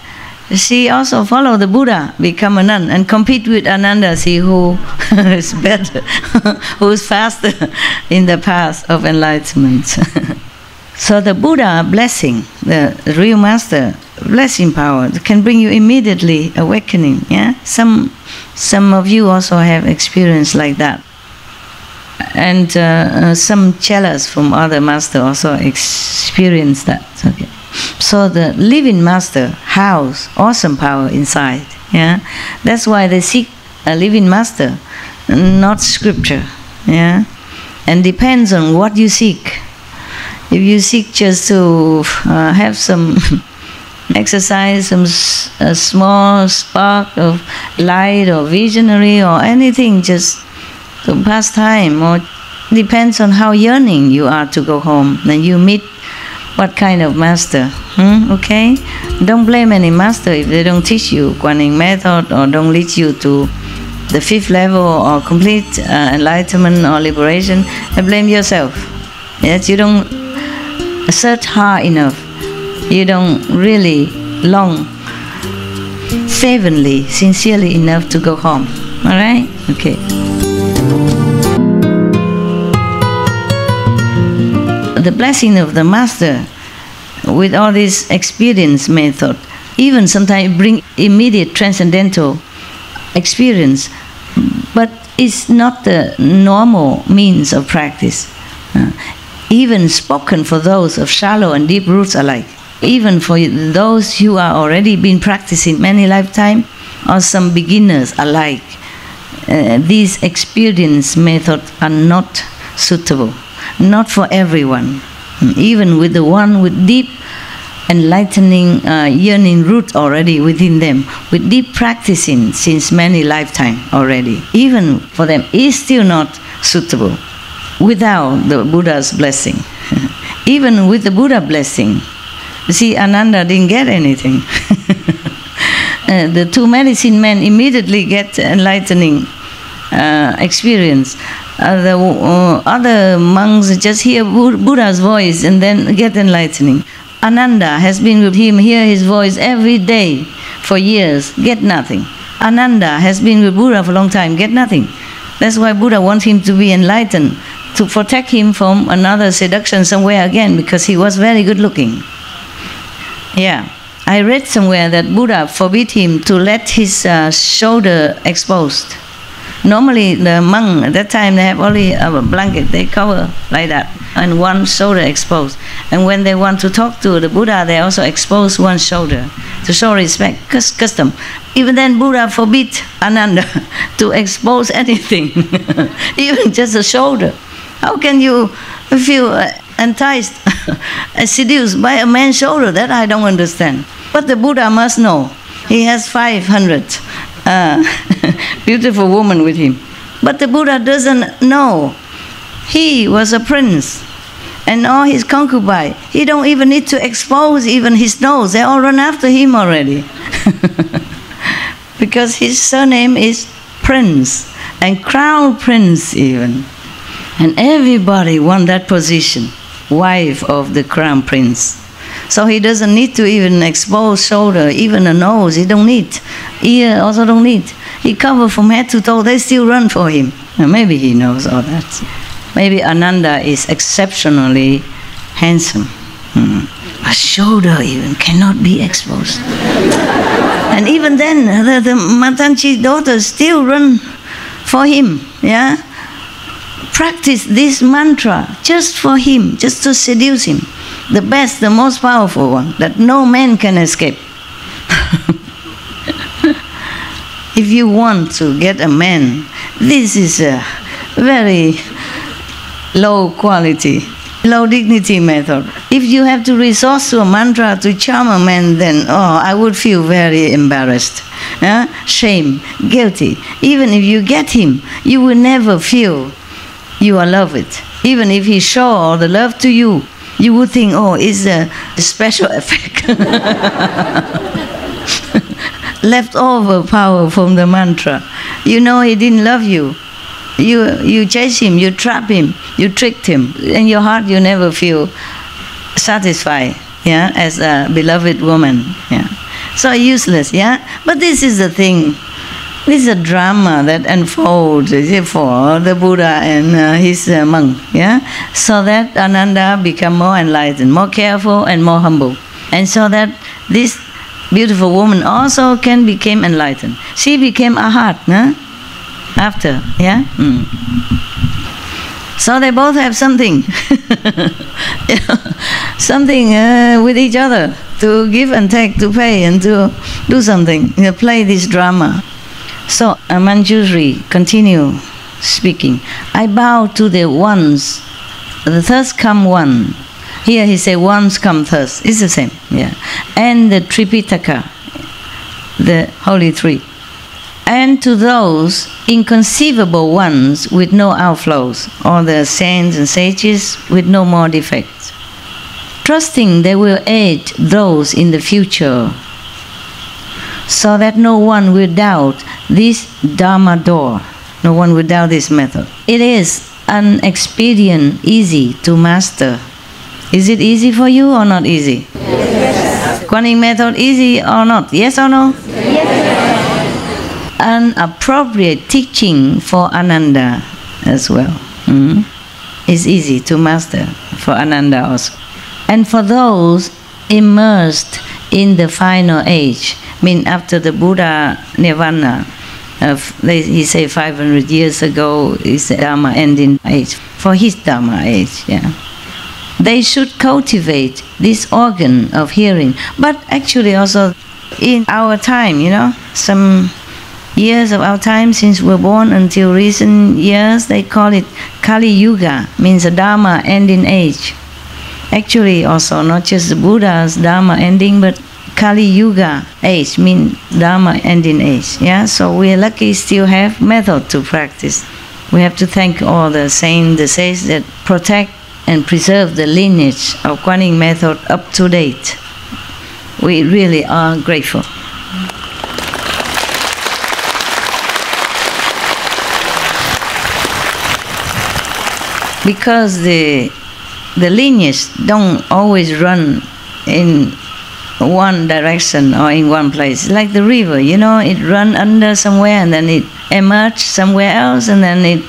she also followed the Buddha, become a nun, and compete with Ananda, see who is better, who is faster in the path of enlightenment. So the Buddha blessing, the real master blessing power, can bring you immediately awakening. Yeah, some of you also have experience like that, and some chelas from other master also experience that. Okay. So the living master house awesome power inside. Yeah, that's why they seek a living master, not scripture. Yeah, and depends on what you seek. If you seek just to have some exercise, some small spark of light or visionary or anything, just to pass time, or depends on how yearning you are to go home, then you meet what kind of master. Okay? Don't blame any master if they don't teach you Kuan Yin method or don't lead you to the 5th level or complete enlightenment or liberation. Blame yourself. Yes, you don't search hard enough. You don't really long, fervently, sincerely enough to go home. Alright? Okay. The blessing of the master with all this experience method, even sometimes bring immediate transcendental experience, but it's not the normal means of practice. Even spoken for those of shallow and deep roots alike, even for those who are already been practicing many lifetimes or some beginners alike, these experience methods are not suitable, not for everyone. Even with the one with deep enlightening yearning root already within them, with deep practicing since many lifetimes already, even for them is still not suitable without the Buddha's blessing. Even with the Buddha blessing, see, Ananda didn't get anything. The 2 medicine men immediately get enlightening experience. The other monks just hear Buddha's voice and then get enlightening. Ananda has been with him, hear his voice every day for years, get nothing. Ananda has been with Buddha for a long time, get nothing. That's why Buddha wants him to be enlightened, to protect him from another seduction somewhere again, because he was very good looking. Yeah, I read somewhere that Buddha forbid him to let his shoulder exposed. Normally the monk at that time they have only a blanket, they cover like that, and one shoulder exposed. And when they want to talk to the Buddha, they also expose one shoulder to show respect, custom. Even then Buddha forbid Ananda to expose anything, even just a shoulder. How can you feel enticed, seduced by a man's shoulder? That I don't understand. But the Buddha must know. He has 500 beautiful women with him. But the Buddha doesn't know. He was a prince, and all his concubines, he don't even need to expose even his nose. They all run after him already. Because his surname is Prince, and Crown Prince even. And everybody want that position, wife of the Crown Prince. So he doesn't need to even expose shoulder, even a nose, he don't need. Ear also don't need. He cover from head to toe, they still run for him. Now maybe he knows all that. Maybe Ananda is exceptionally handsome. A shoulder even cannot be exposed. And even then, the Matanchi daughters still run for him, yeah? Practice this mantra just for him, just to seduce him. The best, the most powerful one, that no man can escape. If you want to get a man, this is a very low quality, low dignity method. If you have to resort to a mantra to charm a man, then I would feel very embarrassed, shame, guilty. Even if you get him, you will never feel you are loved. Even if he show the love to you, you would think, it's a special effect. Leftover power from the mantra. You know he didn't love you. You chase him, you trap him, you tricked him. In your heart you never feel satisfied, as a beloved woman. So useless, But this is the thing. This is a drama that unfolds for the Buddha and his monk, so that Ananda become more enlightened, more careful and more humble. And so that this beautiful woman also can become enlightened. She became Arhat, after, So they both have something, something with each other to give and take, to pay and to do something, play this drama. So Manjusri continue speaking. I bow to the ones, the thirst come one. Here he say ones come thirst. It's the same, And the Tripitaka, the Holy Three. And to those inconceivable ones with no outflows, or the saints and sages with no more defects. trusting they will aid those in the future, so that no one will doubt this Dharma door. No one will doubt this method. It is an expedient easy to master. Is it easy for you or not easy? Yes. Kuan Yin method easy or not? Yes or no? Yes. An appropriate teaching for Ananda as well. It's easy to master for Ananda also. And for those immersed in the final age, after the Buddha Nirvana, he say 500 years ago is the Dharma ending age, for his Dharma age, they should cultivate this organ of hearing. But actually also in our time, some years of our time since we're born until recent years, they call it Kali Yuga, means the Dharma ending age. Actually also not just the Buddha's Dharma ending, but Kali Yuga age means Dharma ending age. So we are lucky still have method to practice. We have to thank all the saints, the sages that protect and preserve the lineage of Kuan Yin method up to date. We really are grateful. Because the lineage don't always run in one direction or in one place. Like the river, it run under somewhere and then it emerge somewhere else and then it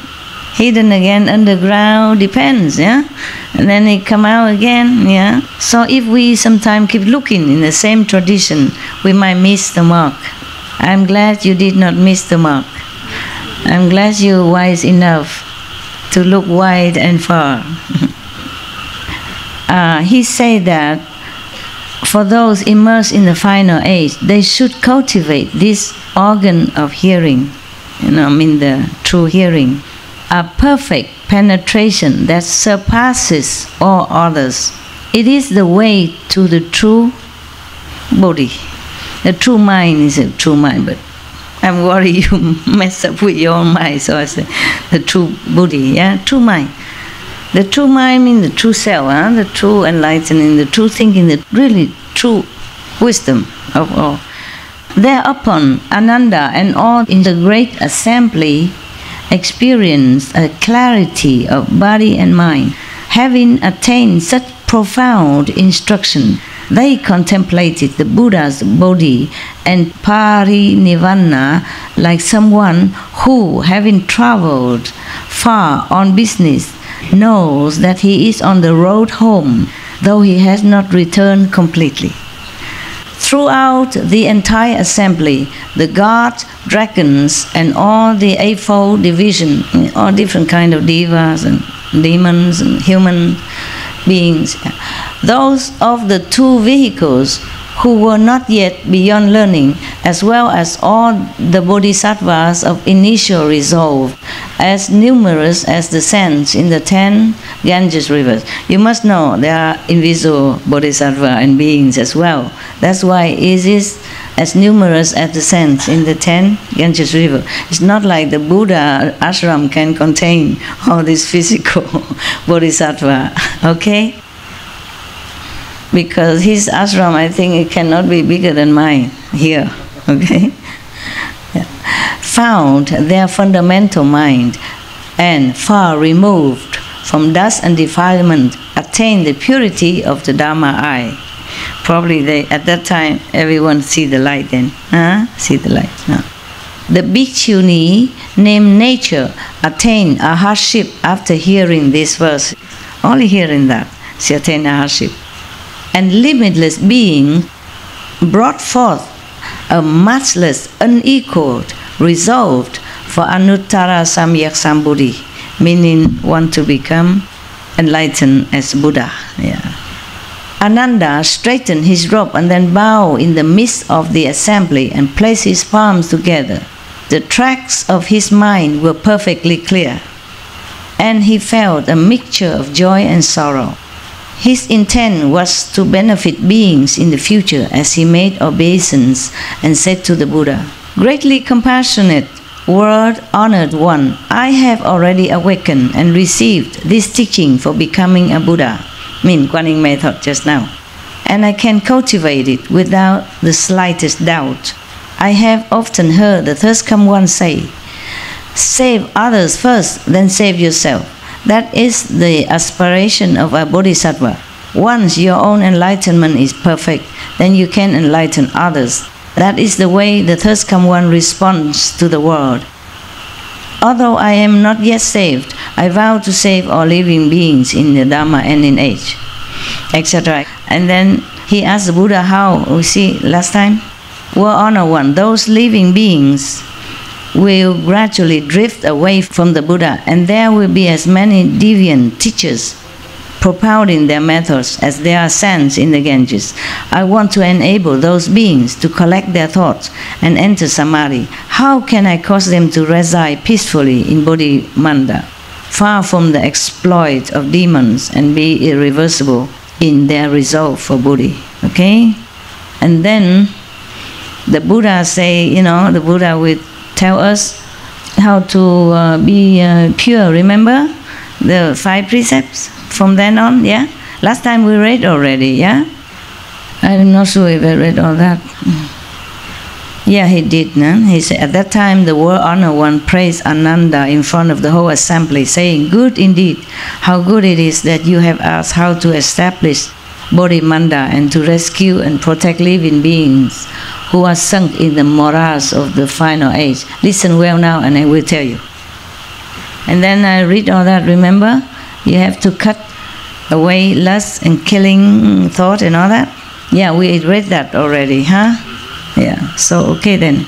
hidden again underground, depends, and then it come out again, So if we sometimes keep looking in the same tradition, we might miss the mark. I'm glad you did not miss the mark. I'm glad you're wise enough to look wide and far. He said that for those immersed in the final age, they should cultivate this organ of hearing, the true hearing, a perfect penetration that surpasses all others. It is the way to the true body. The true mind is a true mind, but I'm worried you mess up with your mind, so I say the true body, true mind. The true mind means the true self, the true enlightening, the true thinking, the really true wisdom of all. Thereupon, Ananda and all in the great assembly experienced a clarity of body and mind. Having attained such profound instruction, they contemplated the Buddha's body and parinirvana like someone who, having traveled far on business, knows that he is on the road home, though he has not returned completely. Throughout the entire assembly, the gods, dragons, and all the eightfold division, all different kind of devas and demons and human beings, those of the two vehicles who were not yet beyond learning, as well as all the bodhisattvas of initial resolve, as numerous as the sands in the 10 Ganges rivers. You must know there are invisible bodhisattva and beings as well. That's why it is as numerous as the sands in the 10 Ganges river. It's not like the Buddha ashram can contain all this physical bodhisattva, okay? Because his ashram, I think it cannot be bigger than mine here, okay? Found their fundamental mind and far removed from dust and defilement, attained the purity of the Dharma eye. Probably they, at that time, everyone see the light then. See the light. No. The bhikkhuni named Nature attained a hardship after hearing this verse. Only hearing that, she attained a hardship. And limitless being brought forth a matchless, unequaled, resolved for Anuttara Samyak Sambuddhi, meaning want to become enlightened as Buddha. Ananda straightened his robe and then bowed in the midst of the assembly and placed his palms together. The tracks of his mind were perfectly clear, and he felt a mixture of joy and sorrow. His intent was to benefit beings in the future as he made obeisance and said to the Buddha, "Greatly compassionate, world-honored one, I have already awakened and received this teaching for becoming a Buddha. Kuan Yin method just now. And I can cultivate it without the slightest doubt. I have often heard the thirst come one say, save others first, then save yourself. That is the aspiration of a bodhisattva. Once your own enlightenment is perfect, then you can enlighten others. That is the way the thirst come one responds to the world. Although I am not yet saved, I vow to save all living beings in the Dharma and in age, etc. And then he asked the Buddha how. We see last time? World Honor One, those living beings will gradually drift away from the Buddha, and there will be as many deviant teachers propounding their methods as there are sands in the Ganges. I want to enable those beings to collect their thoughts and enter Samadhi. How can I cause them to reside peacefully in Bodhimanda, far from the exploit of demons, and be irreversible in their resolve for Buddhi? Okay? And then the Buddha say, the Buddha will tell us how to be pure. Remember the 5 precepts? From then on, yeah? Last time we read already, yeah? I'm not sure if I read all that. Yeah, he did, no? He said, at that time the World Honor One praised Ananda in front of the whole assembly, saying, good indeed, how good it is that you have asked how to establish Bodhimanda and to rescue and protect living beings who are sunk in the morass of the final age. Listen well now and I will tell you. And then I read all that, remember? You have to cut away lust and killing thought and all that. Yeah, we read that already, huh? Yeah, so okay then.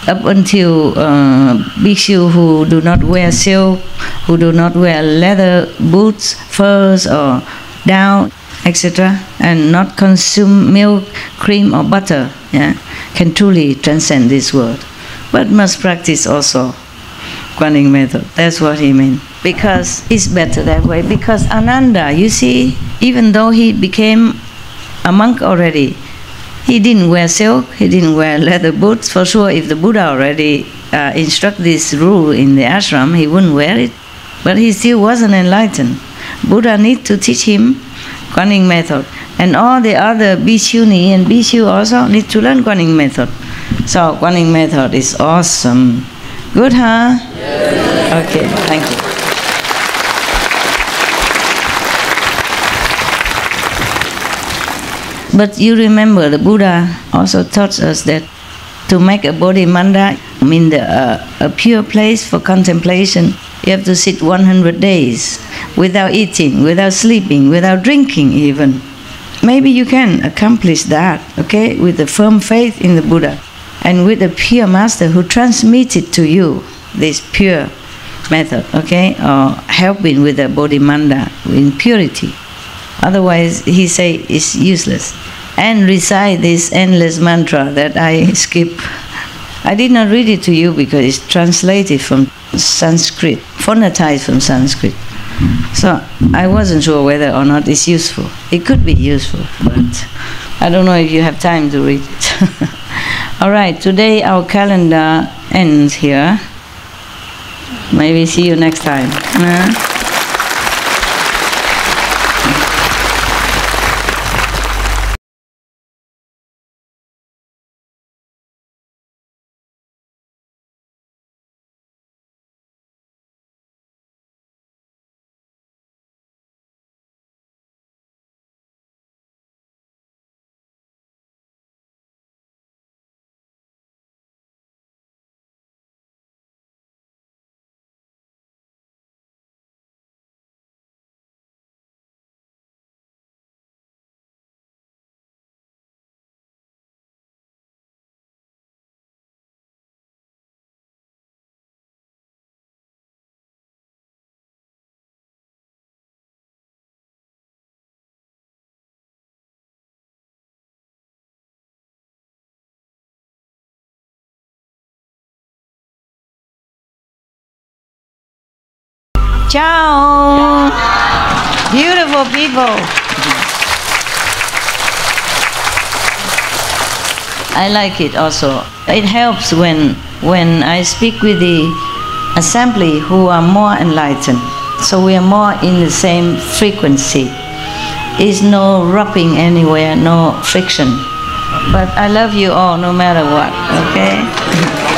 Up until bhikshu who do not wear silk, who do not wear leather boots, furs or down, etc., and not consume milk, cream or butter, yeah, can truly transcend this world. But must practice also Kuan Yin method. That's what he meant. Because it's better that way. Because Ananda, you see, even though he became a monk already, he didn't wear silk, he didn't wear leather boots. For sure, if the Buddha already instruct this rule in the ashram, he wouldn't wear it. But he still wasn't enlightened. Buddha need to teach him Kuan Yin method. And all the other bhikshuni and bhikshu also need to learn Kuan Yin method. So Kuan Yin method is awesome. Good, huh? Yes. Okay, thank you. But you remember the Buddha also taught us that to make a Bodhimanda, a pure place for contemplation, you have to sit 100 days without eating, without sleeping, without drinking even. Maybe you can accomplish that, okay, with a firm faith in the Buddha and with a pure master who transmitted to you this pure method, okay, or helping with the Bodhimanda in purity. Otherwise, he say it's useless. And recite this endless mantra that I skip. I did not read it to you because it's translated from Sanskrit, phonetized from Sanskrit. So I wasn't sure whether or not it's useful. It could be useful, but I don't know if you have time to read it. All right, today our calendar ends here. Maybe see you next time. Ciao! Beautiful people! I like it also. It helps when I speak with the assembly who are more enlightened. So we are more in the same frequency. is no rubbing anywhere, no friction. But I love you all no matter what, okay?